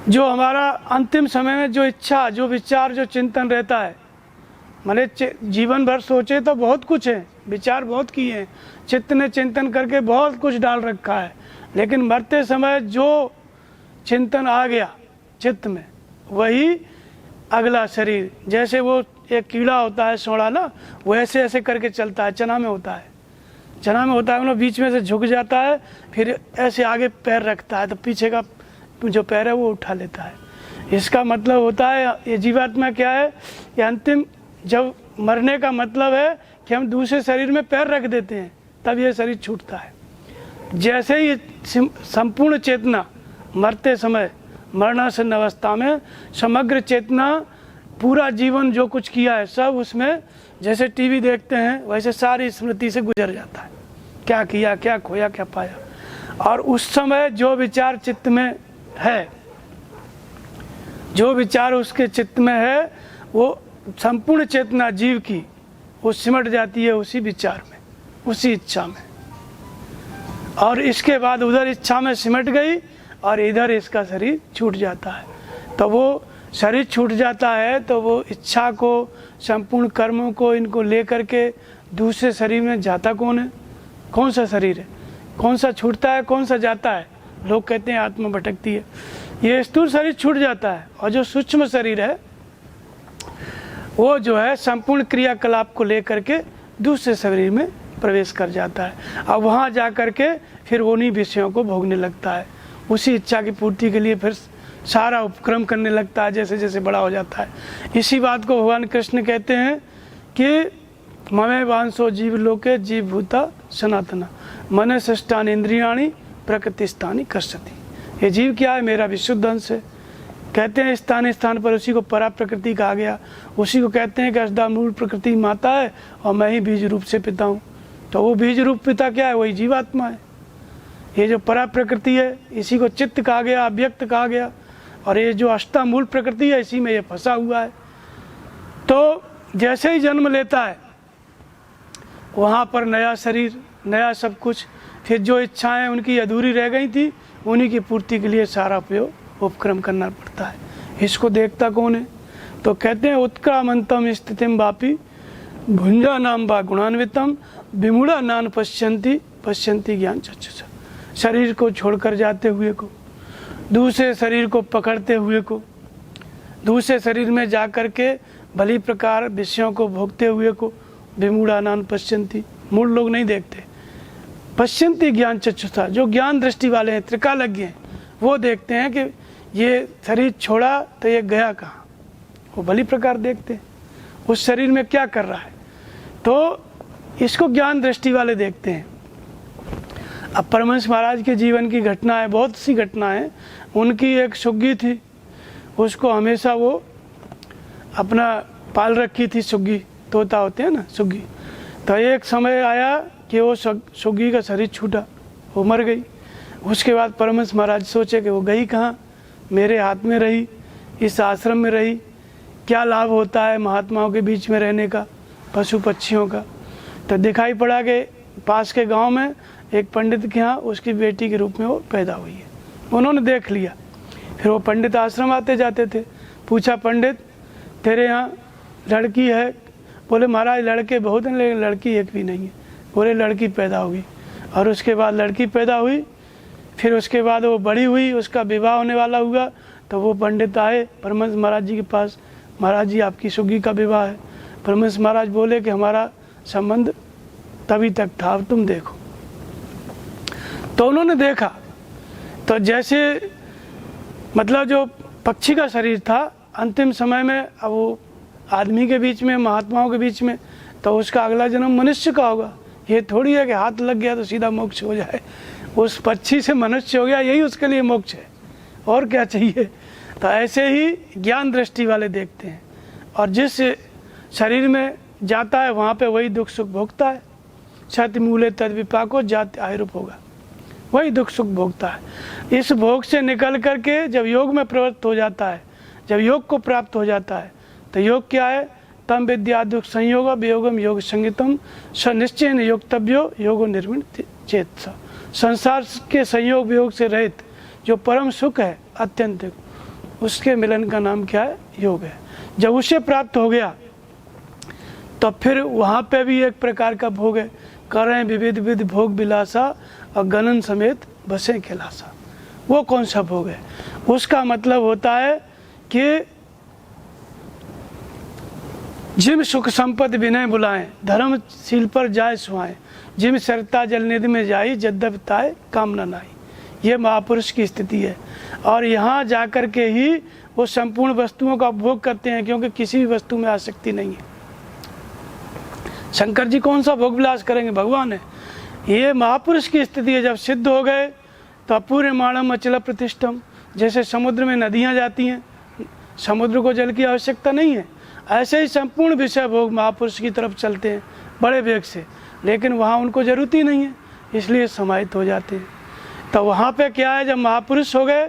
जो हमारा अंतिम समय में जो इच्छा, जो विचार, जो चिंतन रहता है, माने जीवन भर सोचे तो बहुत कुछ है, विचार बहुत किए हैं, चित्त ने चिंतन करके बहुत कुछ डाल रखा है, लेकिन मरते समय जो चिंतन आ गया चित्त में, वही अगला शरीर। जैसे वो एक कीड़ा होता है सोड़ा ना, वो ऐसे ऐसे करके चलता है, चना में होता है, बीच में से झुक जाता है, फिर ऐसे आगे पैर रखता है तो पीछे का जो पैर है वो उठा लेता है। इसका मतलब होता है, ये जीवात्मा क्या है, ये अंतिम जब मरने का मतलब है कि हम दूसरे शरीर में पैर रख देते हैं, तब ये शरीर छूटता है। जैसे ही संपूर्ण चेतना मरते समय, मरणासन अवस्था में समग्र चेतना, पूरा जीवन जो कुछ किया है सब उसमें, जैसे टीवी देखते हैं वैसे सारी स्मृति से गुजर जाता है, क्या किया, क्या खोया, क्या पाया। और उस समय जो विचार चित्त में है, जो विचार उसके चित्त में है, वो संपूर्ण चेतना जीव की वो सिमट जाती है उसी विचार में, उसी इच्छा में। और इसके बाद उधर इच्छा में सिमट गई और इधर इसका शरीर छूट जाता है। तो वो शरीर छूट जाता है तो वो इच्छा को, संपूर्ण कर्मों को, इनको लेकर के दूसरे शरीर में जाता कौन है? कौन सा शरीर है? कौन सा छूटता है, कौन सा जाता है? लोग कहते हैं आत्मा भटकती है। ये स्थूल शरीर छूट जाता है, और जो सूक्ष्म शरीर है वो जो है संपूर्ण क्रियाकलाप को लेकर के दूसरे शरीर में प्रवेश कर जाता है। अब वहाँ जा कर के फिर उन्हीं विषयों को भोगने लगता है, उसी इच्छा की पूर्ति के लिए फिर सारा उपक्रम करने लगता है जैसे जैसे बड़ा हो जाता है। इसी बात को भगवान कृष्ण कहते हैं कि ममे वांसो जीव लोके जीव भूता सनातना मन सष्टान इंद्रियाणी प्रकृति स्थानी कर्षति। ये जीव क्या है? मेरा विशुद्ध अंश है। कहते हैं स्थान स्थान पर उसी को परा प्रकृति कहा गया। उसी को कहते हैं कि असदा मूल प्रकृति माता है और मैं ही बीज रूप से पिता हूँ। तो वो बीज रूप पिता क्या है? वही जीवात्मा है। ये जो परा प्रकृति है इसी को चित्त कहा गया, अव्यक्त कहा गया, और ये जो अष्टा मूल प्रकृति है इसी में ये फंसा हुआ है। तो जैसे ही जन्म लेता है वहाँ पर नया शरीर, नया सब कुछ, फिर जो इच्छाएं उनकी अधूरी रह गई थी उन्हीं की पूर्ति के लिए सारा उपक्रम करना पड़ता है। इसको देखता कौन है? तो कहते हैं उत्क्रामंतम स्थितिम वापी भुंजा नाम बा गुणान्वितम विमूढ़ा नान पश्यंती ज्ञान चक्षुषा। शरीर को छोड़कर जाते हुए को, दूसरे शरीर को पकड़ते हुए को, दूसरे शरीर में जा कर के भली प्रकार विषयों को भोगते हुए को विमूढ़ा नान पश्यंती, मूढ़ लोग नहीं देखते, पश्यंती ज्ञान चक्षुषा, जो ज्ञान दृष्टि वाले हैं, त्रिकालज्ञ हैं, वो देखते हैं कि ये शरीर छोड़ा तो ये गया कहाँ, वो भली प्रकार देखते हैं उस शरीर में क्या कर रहा है। तो इसको ज्ञान दृष्टि वाले देखते हैं। अब परमहंस महाराज के जीवन की घटनाएं, बहुत सी घटनाएं। उनकी एक सुग्गी थी, उसको हमेशा वो अपना पाल रखी थी। सुग्गी, तोता होते हैं ना, सुग्गी। तो एक समय आया कि वो सुग्गी का शरीर छूटा, वो मर गई। उसके बाद परमहंस महाराज सोचे कि वो गई कहाँ, मेरे हाथ में रही, इस आश्रम में रही, क्या लाभ होता है महात्माओं के बीच में रहने का, पशु पक्षियों का। तो दिखाई पड़ा कि पास के गांव में एक पंडित के यहाँ उसकी बेटी के रूप में वो पैदा हुई है। उन्होंने देख लिया। फिर वो पंडित आश्रम आते जाते थे। पूछा, पंडित तेरे यहाँ लड़की है? बोले महाराज लड़के बहुत हैं लेकिन लड़की एक भी नहीं है। बोले लड़की पैदा हुई। और उसके बाद लड़की पैदा हुई, फिर उसके बाद वो बड़ी हुई, उसका विवाह होने वाला हुआ। तो वो पंडित आए परमहंस महाराज जी के पास, महाराज जी आपकी सुग्गी का विवाह है। परमहंस महाराज बोले कि हमारा संबंध तभी तक था, अब तुम देखो। तो उन्होंने देखा, तो जैसे मतलब जो पक्षी का शरीर था, अंतिम समय में अब वो आदमी के बीच में, महात्माओं के बीच में, तो उसका अगला जन्म मनुष्य का होगा। ये थोड़ी है कि हाथ लग गया तो सीधा मोक्ष हो जाए। उस पक्षी से मनुष्य हो गया, यही उसके लिए मोक्ष है, और क्या चाहिए। तो ऐसे ही ज्ञान दृष्टि वाले देखते हैं, और जिस शरीर में जाता है वहाँ पे वही दुख सुख भोगता है। छत मूले तद विपाको जाति आयरूप होगा, वही दुख सुख भोगता है। इस भोग से निकल करके जब योग में प्रवृत्त हो जाता है, जब योग को प्राप्त हो जाता है, तो योग क्या है? तम विद्या दुख संयोग वियोगम योग संगीतम सनिश्चय योगतव्यो योगो निर्विण चेत। संसार के संयोग वियोग से रहित जो परम सुख है अत्यंत, उसके मिलन का नाम क्या है? योग है। जब उसे प्राप्त हो गया तो फिर वहाँ पे भी एक प्रकार का भोग है। करें विविध विध भोग विलासा और गणन समेत बसें खिलासा। वो कौन सा भोग है? उसका मतलब होता है कि जिम सुख संपत्ति विनय बुलाएं, धर्मशील पर जाय सुहाएं, जिम सरता जल निधि में जाई, जद्दप ताए कामना नाई। ये महापुरुष की स्थिति है। और यहाँ जाकर के ही वो संपूर्ण वस्तुओं का उपभोग करते हैं, क्योंकि किसी भी वस्तु में आसक्ति नहीं है। शंकर जी कौन सा भोग विलास करेंगे? भगवान है। ये महापुरुष की स्थिति है। जब सिद्ध हो गए तो अपूर्यमाणम अचल प्रतिष्ठम। जैसे समुद्र में नदियाँ जाती हैं, समुद्र को जल की आवश्यकता नहीं है, ऐसे ही संपूर्ण विषय भोग महापुरुष की तरफ चलते हैं बड़े वेग से, लेकिन वहाँ उनको जरूरत ही नहीं है, इसलिए समाहित हो जाते हैं। तो वहाँ पे क्या है, जब महापुरुष हो गए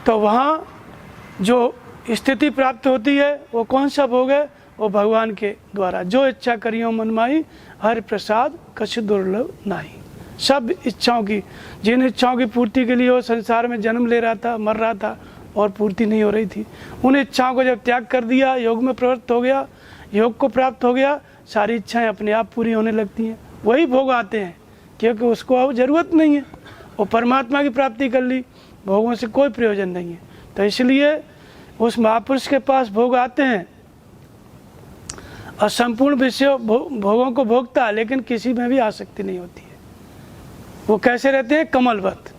तो वहाँ जो स्थिति प्राप्त होती है वो कौन सा भोग है? वो भगवान के द्वारा जो इच्छा करियो मन माही, हर प्रसाद कछु दुर्लभ नाही। सब इच्छाओं की, जिन इच्छाओं की पूर्ति के लिए वो संसार में जन्म ले रहा था, मर रहा था और पूर्ति नहीं हो रही थी, उन इच्छाओं को जब त्याग कर दिया, योग में प्रवृत्त हो गया, योग को प्राप्त हो गया, सारी इच्छाएं अपने आप पूरी होने लगती हैं। वही भोग आते हैं, क्योंकि उसको अब जरूरत नहीं है, वो परमात्मा की प्राप्ति कर ली, भोगों से कोई प्रयोजन नहीं है। तो इसलिए उस महापुरुष के पास भोग आते हैं और संपूर्ण विषय भोगों को भोगता है, लेकिन किसी में भी आसक्ति नहीं होती है। वो कैसे रहते हैं? कमलवत।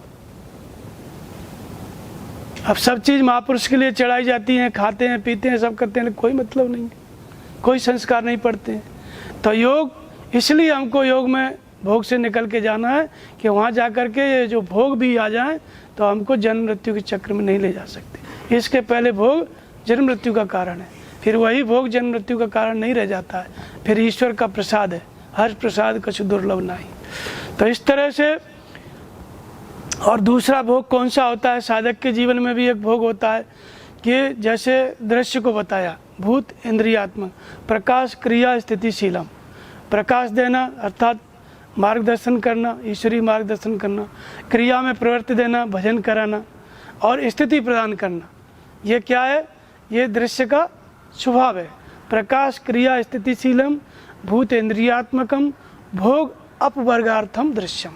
अब सब चीज़ महापुरुष के लिए चढ़ाई जाती हैं, खाते हैं, पीते हैं, सब करते हैं, कोई मतलब नहीं है, कोई संस्कार नहीं पड़ते हैं। तो योग, इसलिए हमको योग में भोग से निकल के जाना है कि वहाँ जा कर के ये जो भोग भी आ जाएं तो हमको जन्म मृत्यु के चक्र में नहीं ले जा सकते। इसके पहले भोग जन्म मृत्यु का कारण है, फिर वही भोग जन्म मृत्यु का कारण नहीं रह जाता है, फिर ईश्वर का प्रसाद है, हर प्रसाद कछु दुर्लभ नहीं। तो इस तरह से। और दूसरा भोग कौन सा होता है? साधक के जीवन में भी एक भोग होता है कि जैसे दृश्य को बताया, भूत इंद्रियात्मक, प्रकाश क्रिया स्थितिशीलम। प्रकाश देना अर्थात मार्गदर्शन करना, ईश्वरीय मार्गदर्शन करना, क्रिया में प्रवृत्ति देना, भजन कराना, और स्थिति प्रदान करना। ये क्या है? ये दृश्य का स्वभाव है। प्रकाश क्रिया स्थितिशीलम भूत इंद्रियात्मकम भोग अपवर्गार्थम दृश्यम।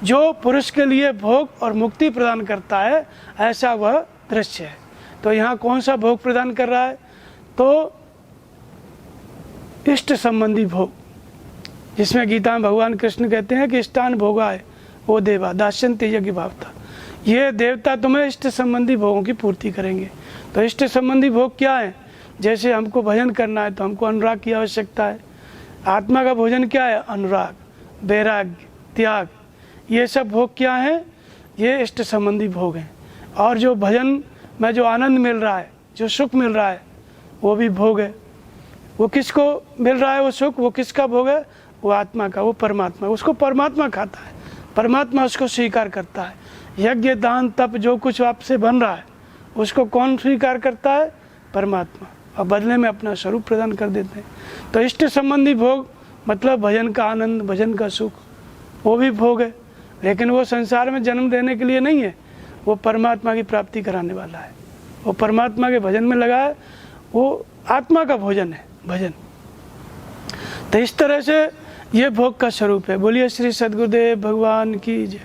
जो पुरुष के लिए भोग और मुक्ति प्रदान करता है, ऐसा वह दृश्य है। तो यहाँ कौन सा भोग प्रदान कर रहा है? तो इष्ट संबंधी भोग, जिसमें गीता में भगवान कृष्ण कहते हैं कि इष्टान भोगाए वो देवा दास्यन्ते यज्ञ भावता, ये देवता तुम्हें इष्ट संबंधी भोगों की पूर्ति करेंगे। तो इष्ट संबंधी भोग क्या है? जैसे हमको भजन करना है तो हमको अनुराग की आवश्यकता है। आत्मा का भोजन क्या है? अनुराग, वैराग्य, त्याग। ये सब भोग क्या है? ये इष्ट संबंधी भोग हैं। और जो भजन में जो आनंद मिल रहा है, जो सुख मिल रहा है, वो भी भोग है। वो किसको मिल रहा है वो सुख? वो किसका भोग है? वो आत्मा का, वो परमात्मा। उसको परमात्मा खाता है, परमात्मा उसको स्वीकार करता है। यज्ञ, दान, तप जो कुछ आपसे बन रहा है उसको कौन स्वीकार करता है? परमात्मा। और बदले में अपना स्वरूप प्रदान कर देते हैं। तो इष्ट संबंधी भोग मतलब भजन का आनंद, भजन का सुख, वो भी भोग है। लेकिन वो संसार में जन्म देने के लिए नहीं है, वो परमात्मा की प्राप्ति कराने वाला है। वो परमात्मा के भजन में लगा है, वो आत्मा का भोजन है, भजन। तो इस तरह से ये भोग का स्वरूप है। बोलिए श्री सद्गुरुदेव भगवान की जय।